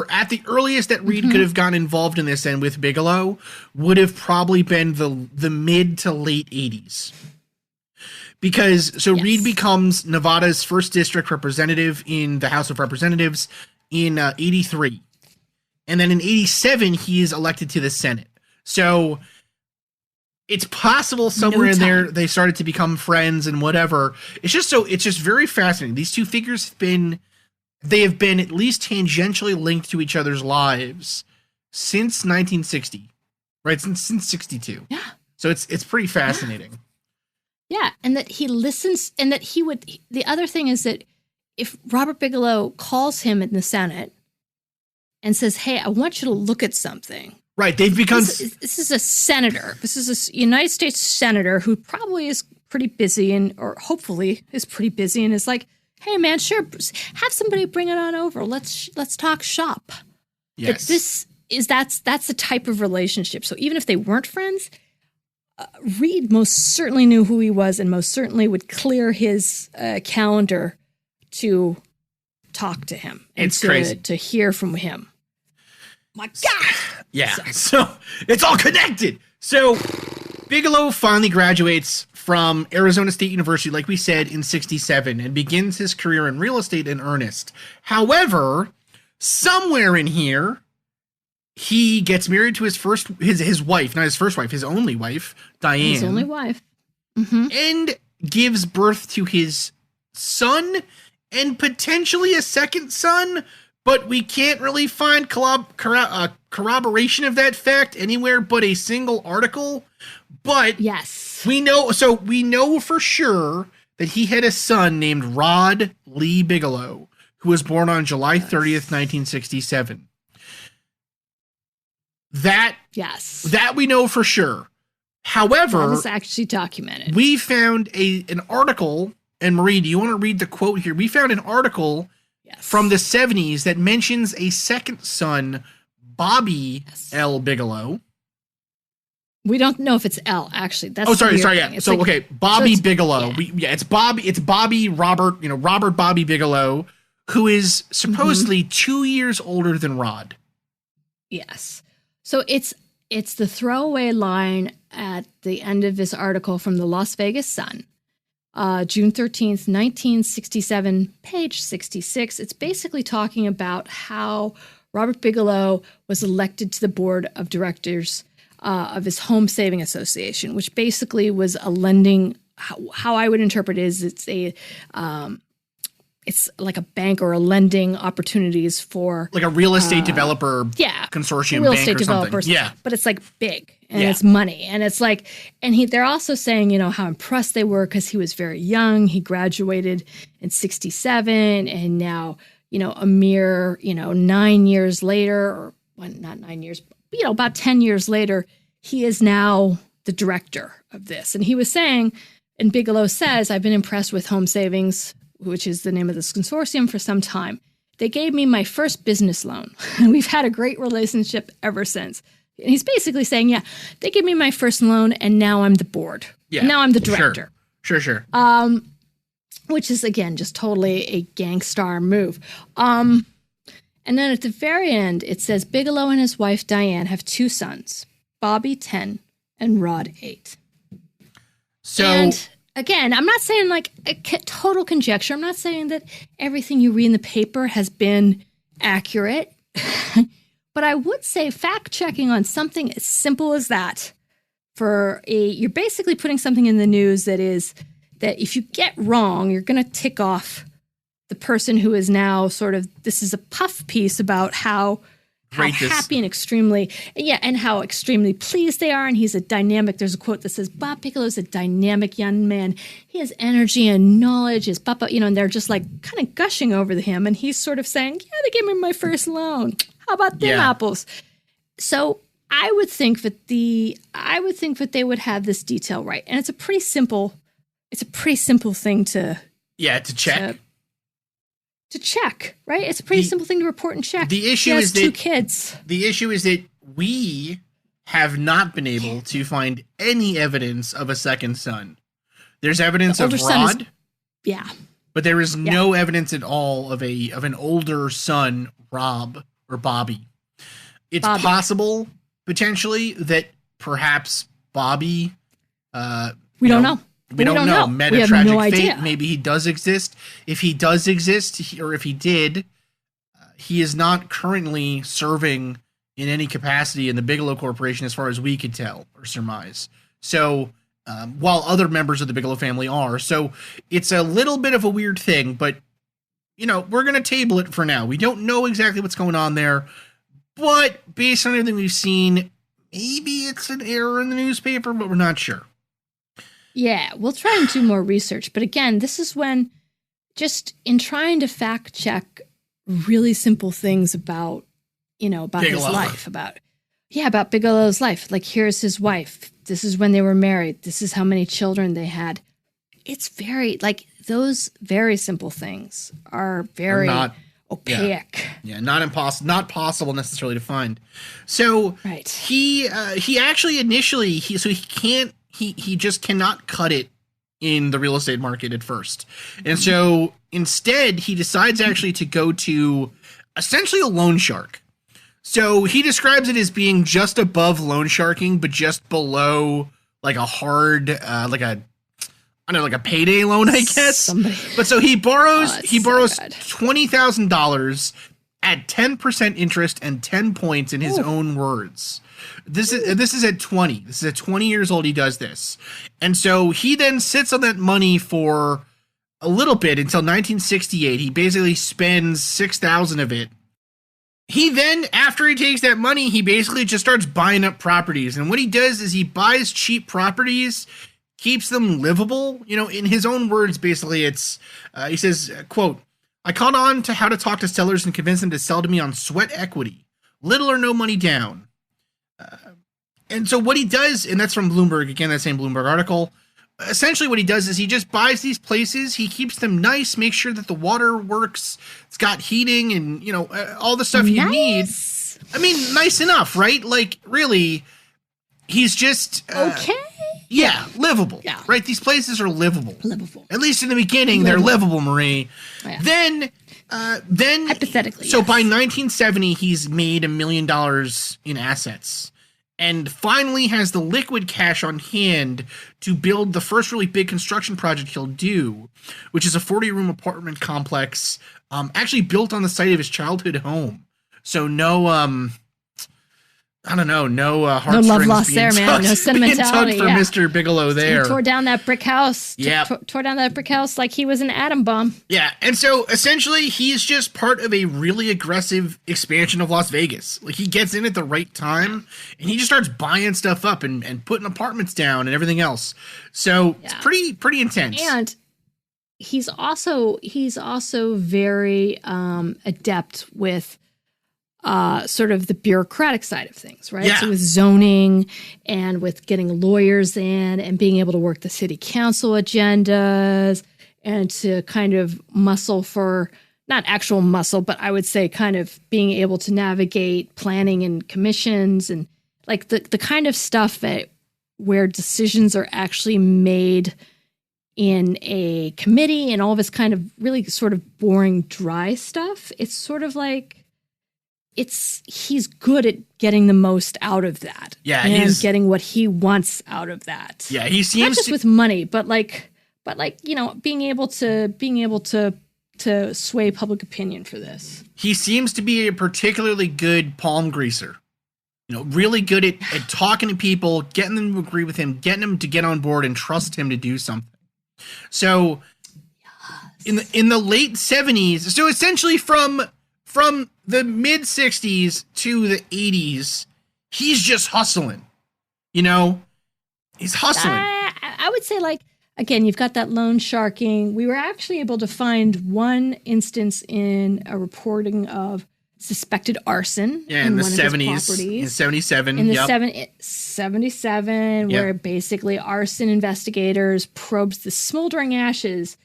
at the earliest that Reid could have gotten involved in this, and with Bigelow, would have probably been the mid to late 1980s. Because Reid becomes Nevada's first district representative in the House of Representatives in 1983. And then in 1987, he is elected to the Senate. So it's possible somewhere in there they started to become friends and whatever. It's just very fascinating. These two figures have been at least tangentially linked to each other's lives since 1960, right? Since 1962. Yeah. So it's pretty fascinating. Yeah, and that he listens, and that he would. The other thing is that if Robert Bigelow calls him in the Senate and says, "Hey, I want you to look at something," right? They've become. This is a senator. This is a United States senator who probably is pretty busy, or hopefully is pretty busy, and is like, "Hey, man, sure, have somebody bring it on over. Let's talk shop." Yes, that's the type of relationship. So even if they weren't friends. Reid most certainly knew who he was and most certainly would clear his calendar to talk to him. It's crazy. To hear from him. My God! Yeah, so it's all connected. So Bigelow finally graduates from Arizona State University, like we said, in 1967 and begins his career in real estate in earnest. However, somewhere in here, he gets married to his wife, not his first wife, his only wife, Diane. His only wife. And gives birth to his son and potentially a second son, but we can't really find corroboration of that fact anywhere but a single article. But yes, we know for sure that he had a son named Rod Lee Bigelow, who was born on July 30th, 1967. That we know for sure. However, that is actually documented. We found an article, and Marie, do you want to read the quote here? We found an article from the 1970s that mentions a second son, Bobby L. Bigelow. We don't know if it's L, actually. That's sorry, yeah. So, Bobby Bigelow. Yeah. It's Bobby Robert, Robert Bobby Bigelow, who is supposedly 2 years older than Rod. Yes. So it's It's the throwaway line at the end of this article from the Las Vegas Sun, June 13th, 1967, page 66. It's basically talking about how Robert Bigelow was elected to the board of directors of his Home Saving Association, which basically was a lending. How I would interpret it is it's like a bank or a lending opportunities for like a real estate developer consortium, real bank estate or developers. something. Yeah, but it's like big and it's money, and it's like, and they're also saying, how impressed they were because he was very young. He graduated in 1967, and now a mere 9 years later, or well, not 9 years, but, about 10 years later, he is now the director of this. And he was saying, and Bigelow says, I've been impressed with Home Savings, which is the name of this consortium, for some time. They gave me my first business loan, and we've had a great relationship ever since. And he's basically saying, they gave me my first loan, and now I'm the board. Yeah, now I'm the director. Sure. Which is, again, just totally a gangstar move. And then at the very end, it says Bigelow and his wife, Diane, have 2 sons, Bobby, 10, and Rod, 8. So, and again, I'm not saying like a total conjecture. I'm not saying that everything you read in the paper has been accurate. But I would say fact checking on something as simple as that you're basically putting something in the news that if you get wrong, you're going to tick off the person who is now sort of, this is a puff piece about how happy and and how extremely pleased they are. And he's a dynamic, there's a quote that says, Bob Bigelow is a dynamic young man. He has energy and knowledge, his papa, and they're just like kind of gushing over him. And he's sort of saying, they gave me my first loan. How about them apples? So I would think that they would have this detail right. And it's a pretty simple thing to check. To check, right? It's a pretty simple thing to report and check. The issue is that 2 kids. The issue is that we have not been able to find any evidence of a second son. There's evidence of Rod. But there is no evidence at all of an older son, Rob or Bobby. It's possible, potentially, that perhaps Bobby we don't know. We don't know. Met a tragic fate. Maybe he does exist. If he does exist, or if he did, he is not currently serving in any capacity in the Bigelow Corporation, as far as we could tell or surmise. So, while other members of the Bigelow family are, so it's a little bit of a weird thing. But we're going to table it for now. We don't know exactly what's going on there, but based on everything we've seen, maybe it's an error in the newspaper, but we're not sure. Yeah, we'll try and do more research. But again, this is when, just in trying to fact check really simple things about Bigelow. His life, about Bigelow's life. Like, here's his wife. This is when they were married. This is how many children they had. It's those very simple things are very opaque. Yeah, not possible necessarily to find. So he actually initially he just cannot cut it in the real estate market at first. And so instead he decides actually to go to essentially a loan shark. So he describes it as being just above loan sharking, but just below like a hard, like a payday loan, I guess. But so he borrows $20,000 at 10% interest and 10 points in his own words. This is at 20. This is at 20 years old. He does this. And so he then sits on that money for a little bit until 1968. He basically spends 6,000 of it. He then, after he takes that money, he basically just starts buying up properties. And what he does is he buys cheap properties, keeps them livable. In his own words, basically it's, he says, quote, I caught on to how to talk to sellers and convince them to sell to me on sweat equity, little or no money down. And so what he does, and that's from Bloomberg, again, that same Bloomberg article, essentially what he does is he just buys these places, he keeps them nice, makes sure that the water works, it's got heating and, all the stuff you need. I mean, nice enough, right? Like, really, he's just... okay. Yeah, livable. Yeah. Right? These places are livable. At least in the beginning, they're livable, Marie. Yeah. Then hypothetically, so by 1970, he's made $1 million in assets. and finally has the liquid cash on hand to build the first really big construction project he'll do, which is a 40-room apartment complex, actually built on the site of his childhood home. So no heartstrings love lost there, man. No sentimentality for Mr. Bigelow there. He tore down that brick house. Yeah, tore down that brick house like he was an atom bomb. Yeah, and so essentially he's just part of a really aggressive expansion of Las Vegas. Like, he gets in at the right time, and he just starts buying stuff up and putting apartments down and everything else. So it's pretty intense. And he's also very adept with sort of the bureaucratic side of things, right? Yeah. So with zoning and with getting lawyers in and being able to work the city council agendas and to kind of muscle for, not actual muscle, but I would say kind of being able to navigate planning and commissions and like the kind of stuff that where decisions are actually made in a committee and all of this kind of really sort of boring, dry stuff. It's sort of like, he's good at getting the most out of that. Yeah, and getting what he wants out of that. Yeah, he seems not just with money, but like being able to sway public opinion for this. He seems to be a particularly good palm greaser. Really good at talking to people, getting them to agree with him, getting them to get on board and trust him to do something. So in the late 70s, so essentially from the mid 60s to the 80s, he's just hustling. He's hustling. I would say, like, again, you've got that loan sharking. We were actually able to find one instance in a reporting of suspected arson in the 70s. In 77. In the 77, where basically arson investigators probed the smoldering ashes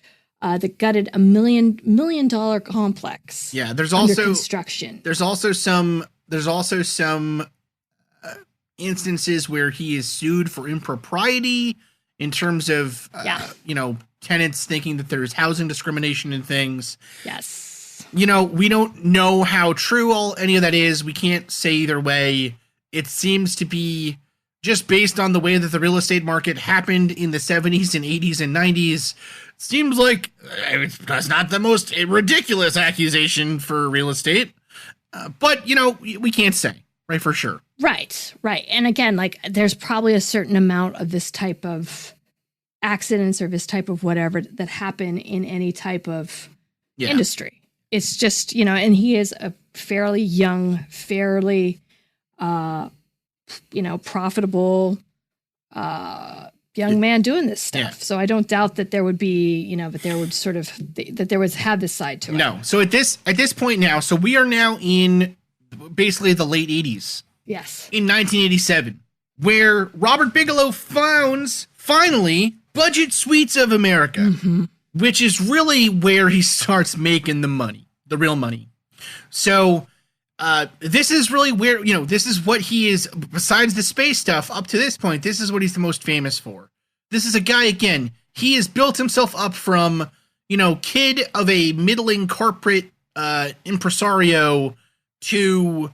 that gutted $1 million complex. Yeah, there's also construction. There's also some instances where he is sued for impropriety in terms of tenants thinking that there's housing discrimination and things. Yes. We don't know how true any of that is. We can't say either way. It seems to be just based on the way that the real estate market happened in the 70s and 80s and 90s. Seems like it's not the most ridiculous accusation for real estate. But, we can't say, right, for sure. Right. And again, like, there's probably a certain amount of this type of accidents or this type of whatever that happen in any type of industry. It's just, and he is a fairly young, fairly, profitable young man doing this stuff. Yeah. So I don't doubt that there would be, that there would sort of, that there would have this side to it. No. So at this point now, so we are now in basically the late 80s. Yes. In 1987, where Robert Bigelow founds, finally, Budget Suites of America, which is really where he starts making the money, the real money. So this is really where, this is what he is, besides the space stuff, up to this point, this is what he's the most famous for. This is a guy, again, he has built himself up from, kid of a middling corporate impresario to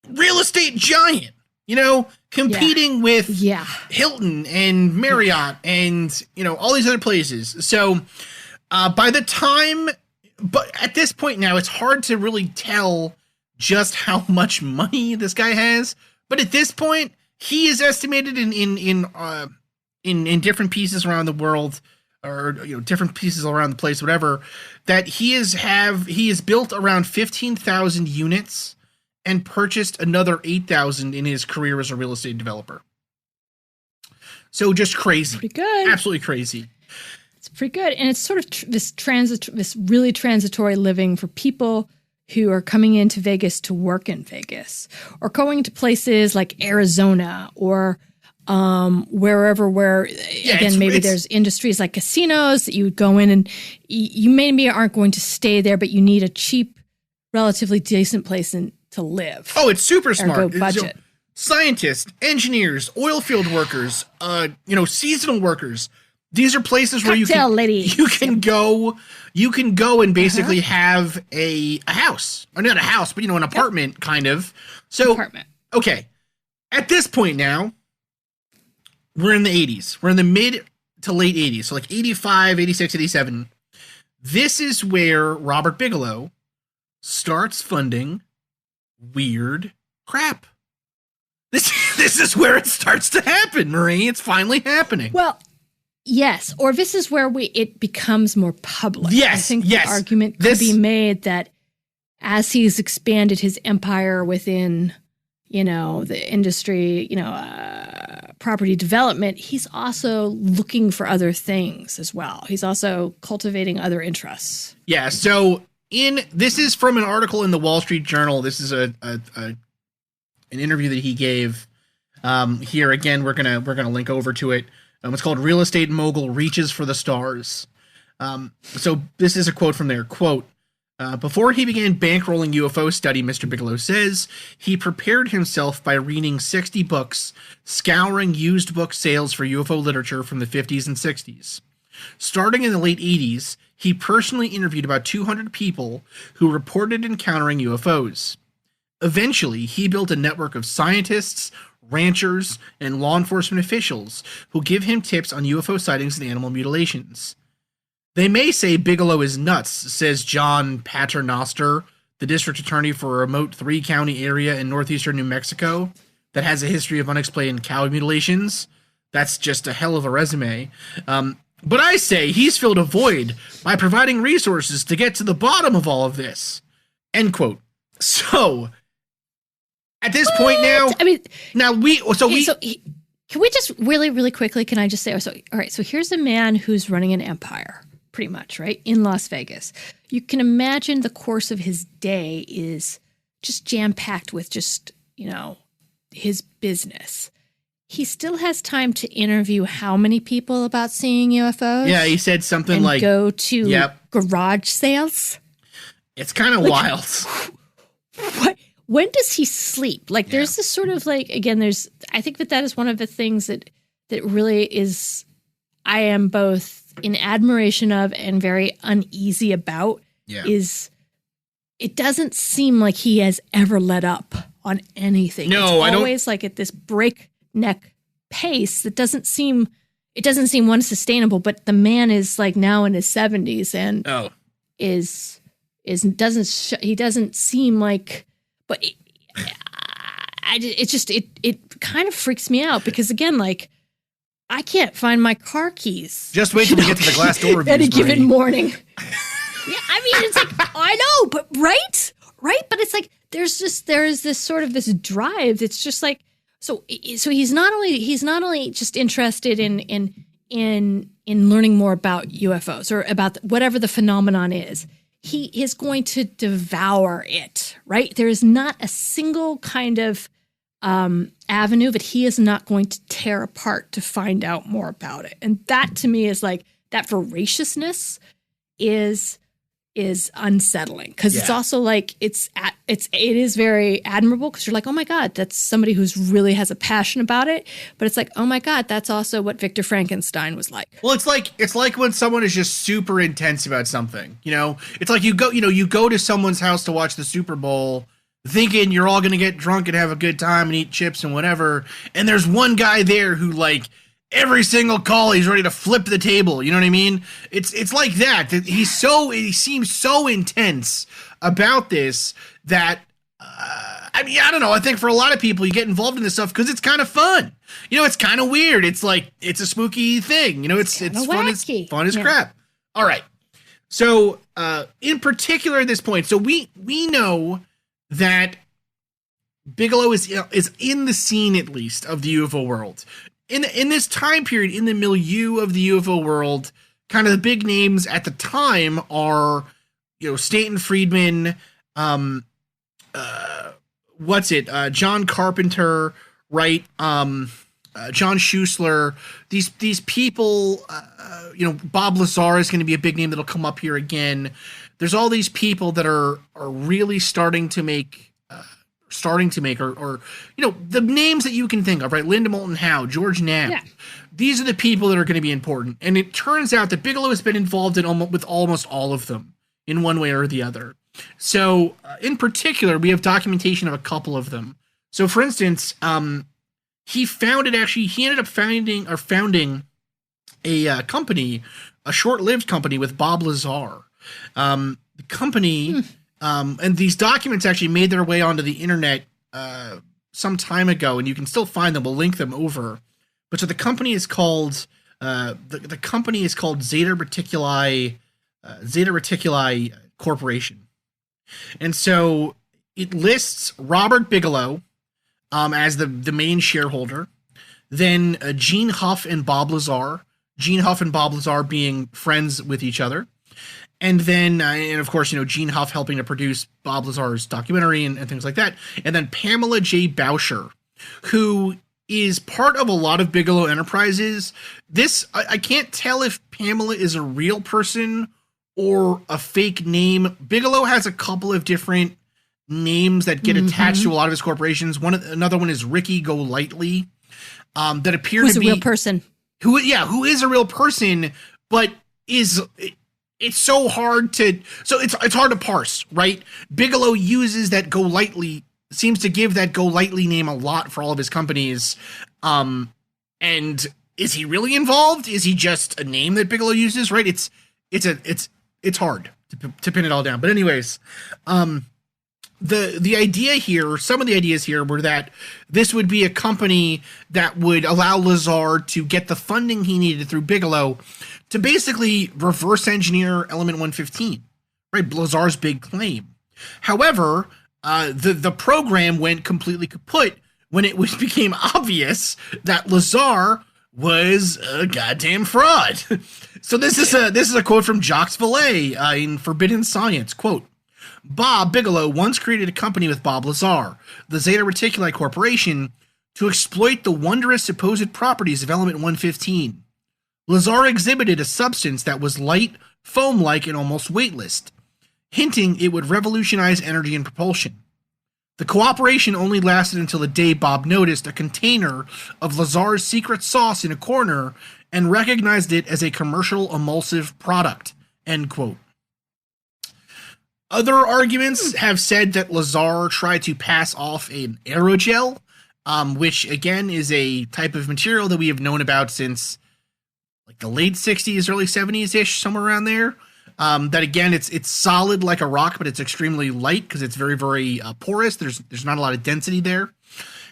real estate giant, competing with Hilton and Marriott and, all these other places. So by the time, but at this point now, it's hard to really tell just how much money this guy has. But at this point, he is estimated in different pieces around the world, or different pieces around the place, whatever, that he has built around 15,000 units and purchased another 8,000 in his career as a real estate developer. So just crazy. Pretty good. Absolutely crazy. It's pretty good. And it's sort of this really transitory living for people who are coming into Vegas to work in Vegas, or going to places like Arizona or wherever where, again, maybe there's industries like casinos that you would go in and you maybe aren't going to stay there, but you need a cheap, relatively decent place to live. Oh, it's super smart. Go budget. Scientists, engineers, oil field workers, seasonal workers. These are places where you can go and basically have a house, or not a house, but an apartment kind of. So, apartment. Okay. At this point now, we're in the 80s. We're in the mid to late 80s. So like 85, 86, 87. This is where Robert Bigelow starts funding weird crap. This is where it starts to happen, Marie. It's finally happening. Well, yes. Or this is where it becomes more public. Yes, I think yes. the argument could be made that as he's expanded his empire within, the industry, property development, he's also looking for other things as well. He's also cultivating other interests. Yeah. So this is from an article in the Wall Street Journal. This is an interview that he gave. Here again, we're gonna link over to it. It's called "Real Estate Mogul Reaches for the Stars." So this is a quote from there. Quote. Before he began bankrolling UFO study, Mr. Bigelow says, he prepared himself by reading 60 books, scouring used book sales for UFO literature from the 50s and 60s. Starting in the late 80s, he personally interviewed about 200 people who reported encountering UFOs. Eventually, he built a network of scientists, ranchers, and law enforcement officials who give him tips on UFO sightings and animal mutilations. They may say Bigelow is nuts, says John Paternoster, the district attorney for a remote 3-county area in northeastern New Mexico that has a history of unexplained cow mutilations. That's just a hell of a resume. But I say he's filled a void by providing resources to get to the bottom of all of this. End quote. So, at this point now, can we just really, really quickly, can I just say, all right, so here's a man who's running an empire. Pretty much, right? In Las Vegas. You can imagine the course of his day is just jam-packed with just, his business. He still has time to interview how many people about seeing UFOs? Yeah, he said something and like... go to garage sales? It's kind of wild. When does he sleep? There's this sort of again, I think that is one of the things that really is, I am both in admiration of and very uneasy about is it doesn't seem like he has ever let up on anything. No, it's always at this breakneck pace that doesn't seem one sustainable, but the man is now in his 70s and he doesn't seem like, but it kind of freaks me out because again, I can't find my car keys. Just wait till we get to the glass door reviews, any given morning. It's I know, but right? But it's there is this sort of this drive that's just so he's not only just interested in learning more about UFOs or about whatever the phenomenon is. He is going to devour it, right? There is not a single kind of avenue that he is not going to tear apart to find out more about it. And that to me is that voraciousness is unsettling because it's also it is very admirable because you're oh my God, that's somebody who's really has a passion about it. But it's oh my God, that's also what Victor Frankenstein was like. Well, it's like when someone is just super intense about something, it's like you go to someone's house to watch the Super Bowl thinking you're all going to get drunk and have a good time and eat chips and whatever. And there's one guy there who every single call, he's ready to flip the table. You know what I mean? It's like that. He seems so intense about this that, I don't know. I think for a lot of people, you get involved in this stuff because it's kind of fun. It's kind of weird. It's it's a spooky thing. It's fun. It's fun as crap. All right. So, in particular at this point, so we know that Bigelow is in the scene, at least, of the UFO world. In this time period, in the milieu of the UFO world, kind of the big names at the time are, Stanton Friedman, John Carpenter, right? John Schuessler, these people, Bob Lazar is going to be a big name that'll come up here again. There's all these people that are really starting to make, or the names that you can think of, right? Linda Moulton Howe, George Knapp. Yeah. These are the people that are going to be important. And it turns out that Bigelow has been involved with almost all of them in one way or the other. So in particular, we have documentation of a couple of them. So for instance, he ended up founding a company, a short-lived company with Bob Lazar. The company, and these documents actually made their way onto the internet some time ago, and you can still find them. We'll link them over. But so the company is called the company is called Zeta Reticuli Corporation, and so it lists Robert Bigelow as the main shareholder, then Gene Huff and Bob Lazar. Gene Huff and Bob Lazar being friends with each other. And then, and of course, Gene Huff helping to produce Bob Lazar's documentary and things like that. And then Pamela J. Boucher, who is part of a lot of Bigelow Enterprises. I can't tell if Pamela is a real person or a fake name. Bigelow has a couple of different names that get attached to a lot of his corporations. Another one is Ricky Golightly, that appears to be a real person. Who is a real person, but it's so hard to it's hard to parse, right? Bigelow uses that Golightly, seems to give that Golightly name a lot for all of his companies. And is he really involved? Is he just a name that Bigelow uses? Right? It's hard to pin it all down. But anyways, the idea here, some of the ideas here were that this would be a company that would allow Lazar to get the funding he needed through Bigelow to basically reverse engineer Element 115, right? Lazar's big claim. However, the program went completely kaput when it became obvious that Lazar was a goddamn fraud. So this is a quote from Jacques Vallée in Forbidden Science. Quote, Bob Bigelow once created a company with Bob Lazar, the Zeta Reticuli Corporation, to exploit the wondrous supposed properties of Element 115. Lazar exhibited a substance that was light, foam-like, and almost weightless, hinting it would revolutionize energy and propulsion. The cooperation only lasted until the day Bob noticed a container of Lazar's secret sauce in a corner and recognized it as a commercial emulsive product. End quote. Other arguments have said that Lazar tried to pass off an aerogel, which again is a type of material that we have known about since like the late 60s, early 70s-ish, somewhere around there. That again, it's solid like a rock, but it's extremely light because it's very, very porous. There's not a lot of density there.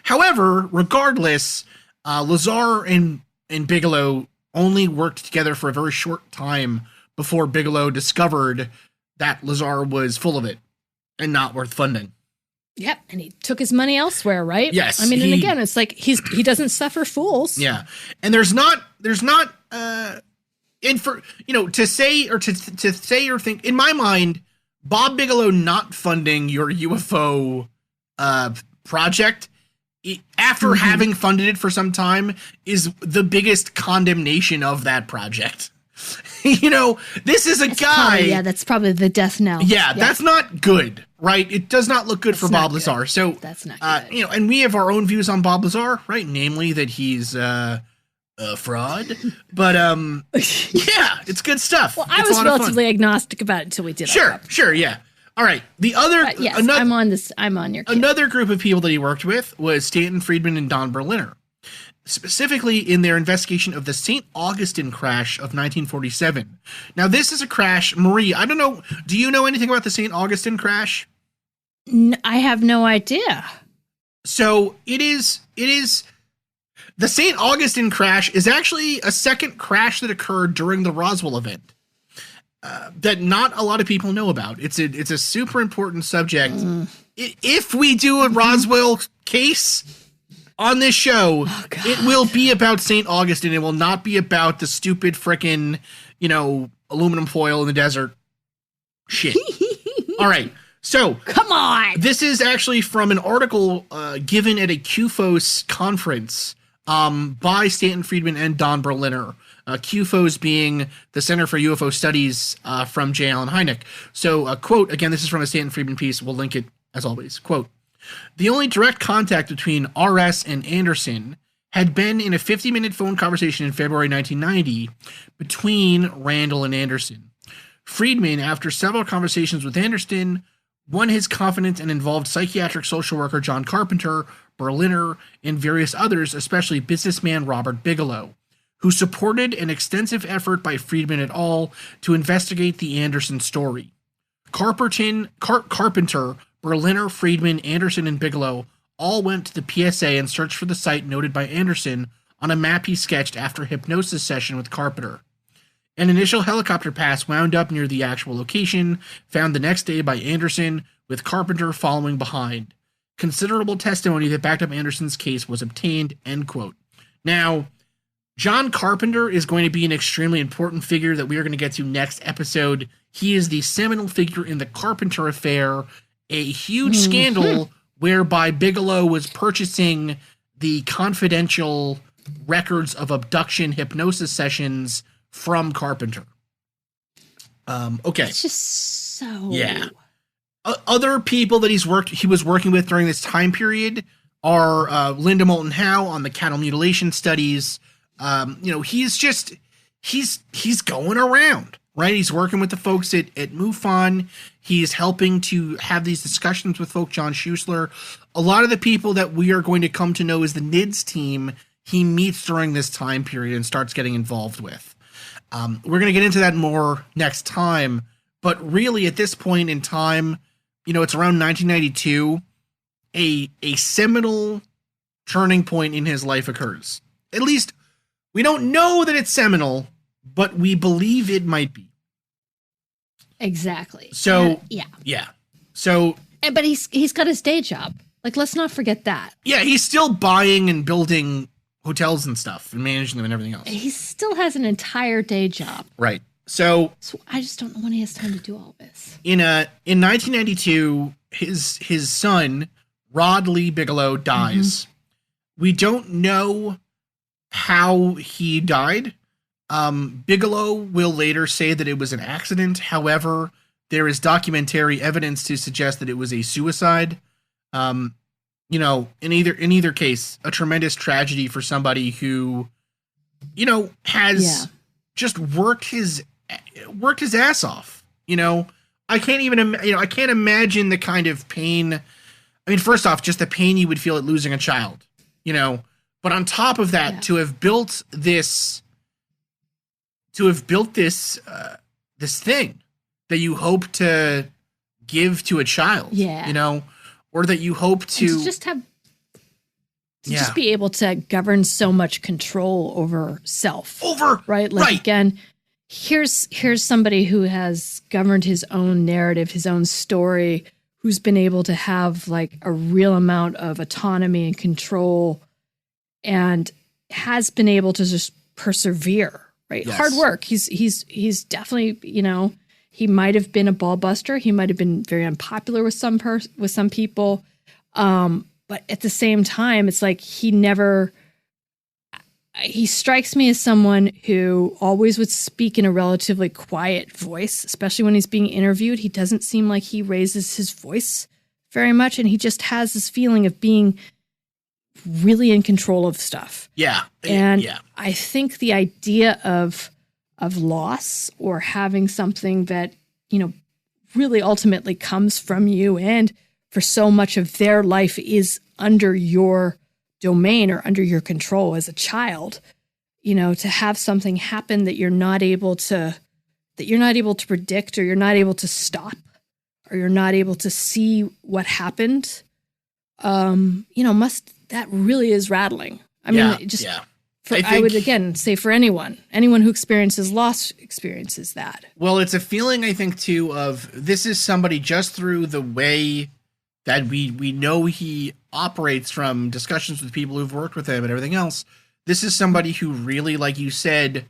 However, regardless, Lazar and Bigelow only worked together for a very short time before Bigelow discovered that Lazar was full of it and not worth funding. Yep, and he took his money elsewhere, right? Yes. I mean, and again, it's like he doesn't suffer fools. Yeah, and there's not and for to say or think, in my mind, Bob Bigelow not funding your UFO project after having funded it for some time is the biggest condemnation of that project. This is a guy. That's probably the death knell. Yeah, that's not good, right? It does not look good for Bob Lazar. So that's not good. And we have our own views on Bob Lazar, right? Namely that he's a fraud. But yeah, it's good stuff. Well, I was relatively agnostic about it until we did. Sure, yeah. All right. The other, I'm on your. Another group of people that he worked with was Stanton Friedman and Don Berliner, specifically in their investigation of the St. Augustine crash of 1947. Now, this is a crash, Marie, I don't know, do you know anything about the St. Augustine crash? I have no idea. So it is the St. Augustine crash is actually a second crash that occurred during the Roswell event that not a lot of people know about. It's a super important subject. If we do a Roswell case on this show, it will be about St. Augustine. It will not be about the stupid frickin', aluminum foil in the desert shit. All right. So come on. This is actually from an article given at a QFOS conference by Stanton Friedman and Don Berliner. QFOS being the Center for UFO Studies from J. Allen Hynek. So, quote, again, this is from a Stanton Friedman piece. We'll link it as always. Quote, the only direct contact between RS and Anderson had been in a 50-minute phone conversation in February 1990 between Randall and Anderson. Friedman, after several conversations with Anderson, won his confidence and involved psychiatric social worker John Carpenter, Berliner, and various others, especially businessman Robert Bigelow, who supported an extensive effort by Friedman et al. To investigate the Anderson story. Carpenter, Berliner, Friedman, Anderson, and Bigelow all went to the PSA and searched for the site noted by Anderson on a map he sketched after a hypnosis session with Carpenter. An initial helicopter pass wound up near the actual location, found the next day by Anderson, with Carpenter following behind. Considerable testimony that backed up Anderson's case was obtained, end quote. Now, John Carpenter is going to be an extremely important figure that we are going to get to next episode. He is the seminal figure in the Carpenter affair, a huge scandal whereby Bigelow was purchasing the confidential records of abduction hypnosis sessions from Carpenter. Okay. It's just so... Yeah. Other people that he was working with during this time period are Linda Moulton Howe on the cattle mutilation studies. He's going around, right? He's working with the folks at MUFON. He's helping to have these discussions with folk, John Schuessler. A lot of the people that we are going to come to know as the NIDS team, he meets during this time period and starts getting involved with. We're going to get into that more next time, but really at this point in time, it's around 1992, a seminal turning point in his life occurs. At least we don't know that it's seminal, but we believe it might be. Exactly. So, yeah. So, but he's got his day job. Like, let's not forget that. Yeah, he's still buying and building hotels and stuff and managing them and everything else. He still has an entire day job. Right. So I just don't know when he has time to do all this. In 1992, his son, Rod Lee Bigelow, dies. We don't know how he died. Bigelow will later say that it was an accident. However, there is documentary evidence to suggest that it was a suicide. In either case, a tremendous tragedy for somebody who, has just worked his ass off. I can't imagine the kind of pain. I mean, first off, just the pain you would feel at losing a child, but on top of that, to have built this this thing that you hope to give to a child, or that you hope to just have just be able to govern so much control over self. Right? Again, here's somebody who has governed his own narrative, his own story, who's been able to have like a real amount of autonomy and control and has been able to just persevere, right? Yes. Hard work. He's definitely, he might have been a ball buster. He might have been very unpopular with some people. But at the same time, it's like he strikes me as someone who always would speak in a relatively quiet voice, especially when he's being interviewed. He doesn't seem like he raises his voice very much, and he just has this feeling of being really in control of stuff. Yeah. And I think the idea of loss or having something that, really ultimately comes from you and for so much of their life is under your domain or under your control as a child, to have something happen that you're not able to predict, or you're not able to stop, or you're not able to see what happened, that really is rattling. I mean, I would again say for anyone who experiences loss experiences that. Well, it's a feeling, I think, too, of this is somebody just through the way that we know he operates from discussions with people who've worked with him and everything else. This is somebody who really, like you said,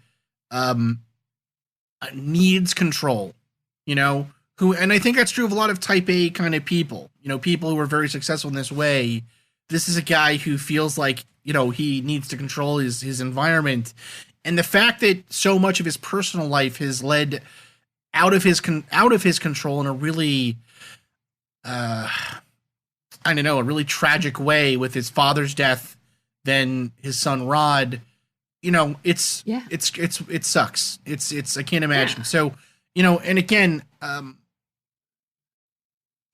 needs control, and I think that's true of a lot of type A kind of people, people who are very successful in this way. This is a guy who feels like, he needs to control his environment. And the fact that so much of his personal life has led out of his control in a really, a really tragic way with his father's death, then his son Rod, it sucks. It's I can't imagine. Yeah. So, and again,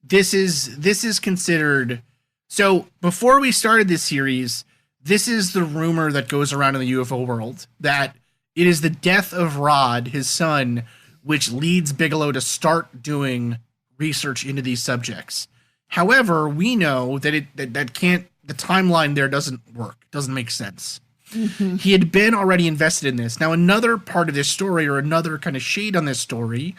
this is considered So before we started this series, this is the rumor that goes around in the UFO world, that it is the death of Rod, his son, which leads Bigelow to start doing research into these subjects. However, we know that that can't, the timeline there doesn't work, doesn't make sense. Mm-hmm. He had been already invested in this. Now, another part of this story, or another kind of shade on this story,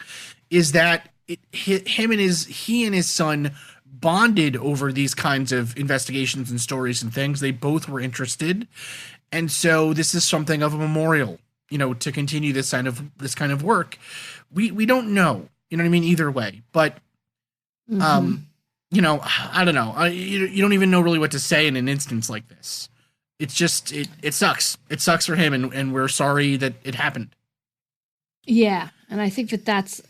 is that he and his son bonded over these kinds of investigations and stories and things. They both were interested, and so this is something of a memorial, to continue this kind of work. We don't know, you know what I mean, either way, but I don't know. You don't even know really what to say in an instance like this. It's just it sucks. It sucks for him, and we're sorry that it happened. Yeah, and I think that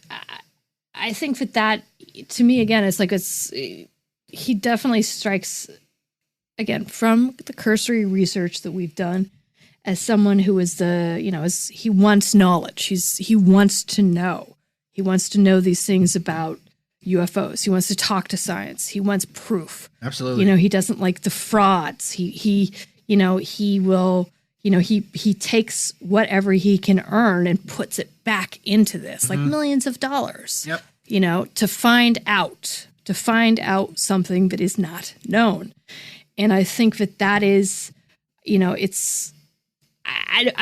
to me, again, he definitely strikes, again, from the cursory research that we've done, as someone who is he wants knowledge. He wants to know. He wants to know these things about UFOs. He wants to talk to science. He wants proof. Absolutely. He doesn't like the frauds. He takes whatever he can earn and puts it back into this, like millions of dollars. Yep. To find out something that is not known. And I think that is, it's,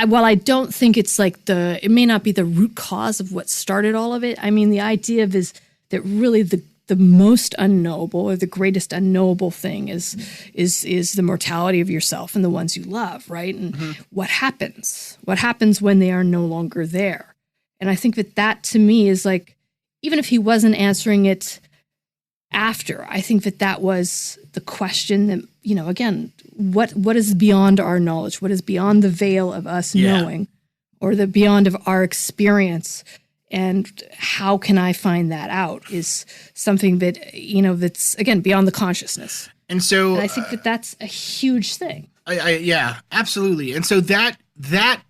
while I don't think it's like it may not be the root cause of what started all of it. I mean, the idea is that really the most unknowable, or the greatest unknowable thing is the mortality of yourself and the ones you love, right? And what happens when they are no longer there? And I think that to me is like, even if he wasn't answering it after, I think that was the question that, again, what is beyond our knowledge? What is beyond the veil of us knowing, or the beyond of our experience? And how can I find that out is something that, that's, again, beyond the consciousness. And so I think that's a huge thing. Yeah, absolutely. And so that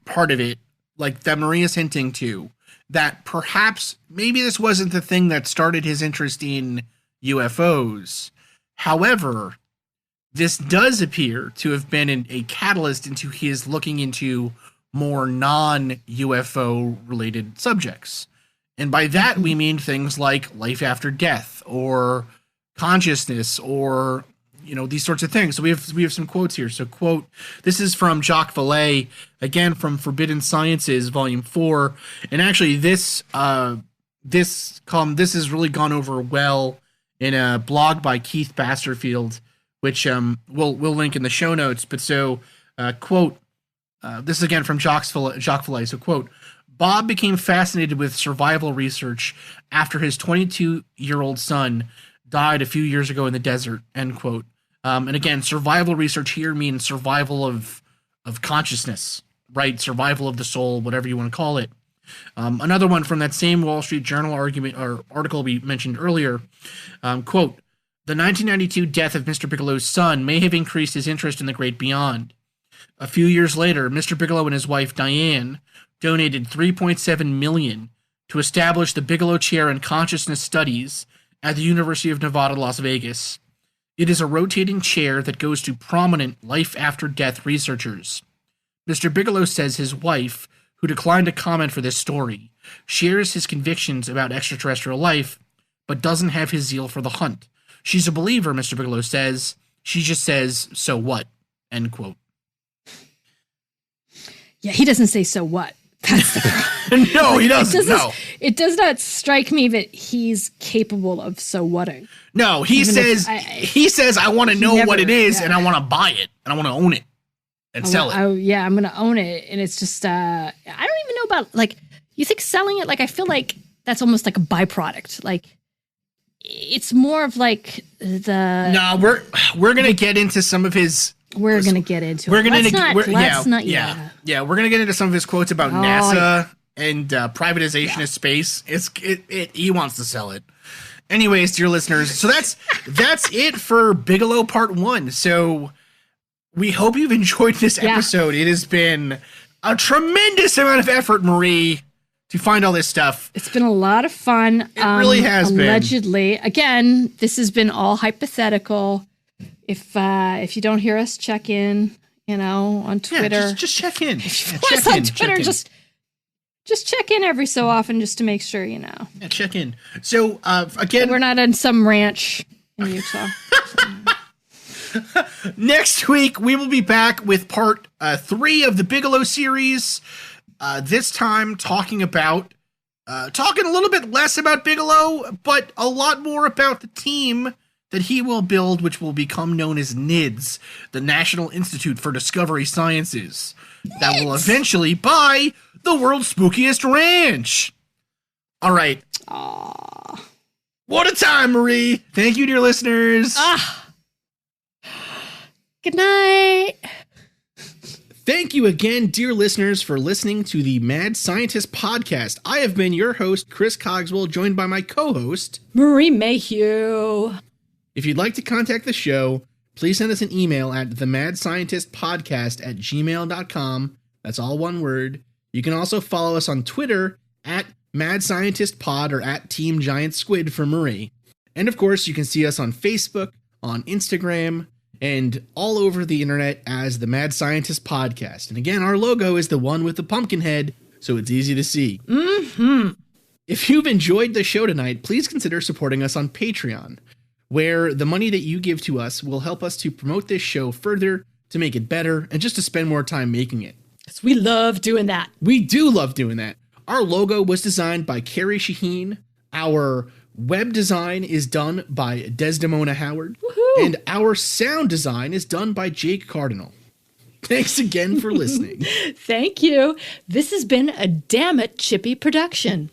part of it, like that Maria's hinting to, that perhaps maybe this wasn't the thing that started his interest in UFOs. However, this does appear to have been a catalyst into his looking into more non-UFO related subjects. And by that, we mean things like life after death, or consciousness, or, these sorts of things. So we have some quotes here. So, quote, this is from Jacques Vallée, again, from Forbidden Sciences, Volume 4. And actually, this has really gone over well in a blog by Keith Basterfield, which we'll link in the show notes. But so, quote, this is again from Jacques Vallée. So, quote, Bob became fascinated with survival research after his 22-year-old son died a few years ago in the desert, end quote. And again, survival research here means survival of consciousness, right? Survival of the soul, whatever you want to call it. Another one from that same Wall Street Journal article we mentioned earlier, quote, the 1992 death of Mr. Bigelow's son may have increased his interest in the great beyond. A few years later, Mr. Bigelow and his wife, Diane, donated $3.7 million to establish the Bigelow Chair in Consciousness Studies at the University of Nevada, Las Vegas. It is a rotating chair that goes to prominent life-after-death researchers. Mr. Bigelow says his wife, who declined to comment for this story, shares his convictions about extraterrestrial life, but doesn't have his zeal for the hunt. She's a believer, Mr. Bigelow says. She just says, so what? End quote. Yeah, he doesn't say so what. No, he doesn't. It does not strike me that he's capable of so whatting. No, he says I want to know what it is, and I want to buy it, and I want to own it and sell it. I'm going to own it, and it's just I don't even know about, like, you think selling it, like, I feel like that's almost like a byproduct. Like, it's more of like the. No, we're going to get into some of his. We're going to get into it. Yeah, we're going to get into some of his quotes about NASA and privatization of space. He wants to sell it. Anyways, dear listeners, so that's it for Bigelow Part 1. So we hope you've enjoyed this episode. It has been a tremendous amount of effort, Marie, to find all this stuff. It's been a lot of fun. It really has been. Allegedly. Again, this has been all hypothetical. If you don't hear us, check in, on Twitter. Yeah, just check in. Check on Twitter, just check in every so often just to make sure, Yeah, check in. So, again... We're not on some ranch in Utah. Next week, we will be back with part 3 of the Bigelow series. This time talking a little bit less about Bigelow, but a lot more about the team that he will build, which will become known as NIDS, the National Institute for Discovery Sciences, that will eventually buy the world's spookiest ranch. All right. Aww. What a time, Marie. Thank you, dear listeners. Good night. Thank you again, dear listeners, for listening to the Mad Scientist podcast. I have been your host, Chris Cogswell, joined by my co-host, Marie Mayhew. If you'd like to contact the show, please send us an email at themadscientistpodcast@gmail.com. That's all one word. You can also follow us on Twitter at MadScientistPod or at Team Giant Squid for Marie. And of course, you can see us on Facebook, on Instagram, and all over the internet as the Mad Scientist Podcast. And again, our logo is the one with the pumpkin head, so it's easy to see. Mm-hmm. If you've enjoyed the show tonight, please consider supporting us on Patreon, where the money that you give to us will help us to promote this show further, to make it better, and just to spend more time making it. Because we love doing that. We do love doing that. Our logo was designed by Carrie Shaheen. Our web design is done by Desdemona Howard. Woohoo! And our sound design is done by Jake Cardinal. Thanks again for listening. Thank you. This has been a Damn It Chippy production.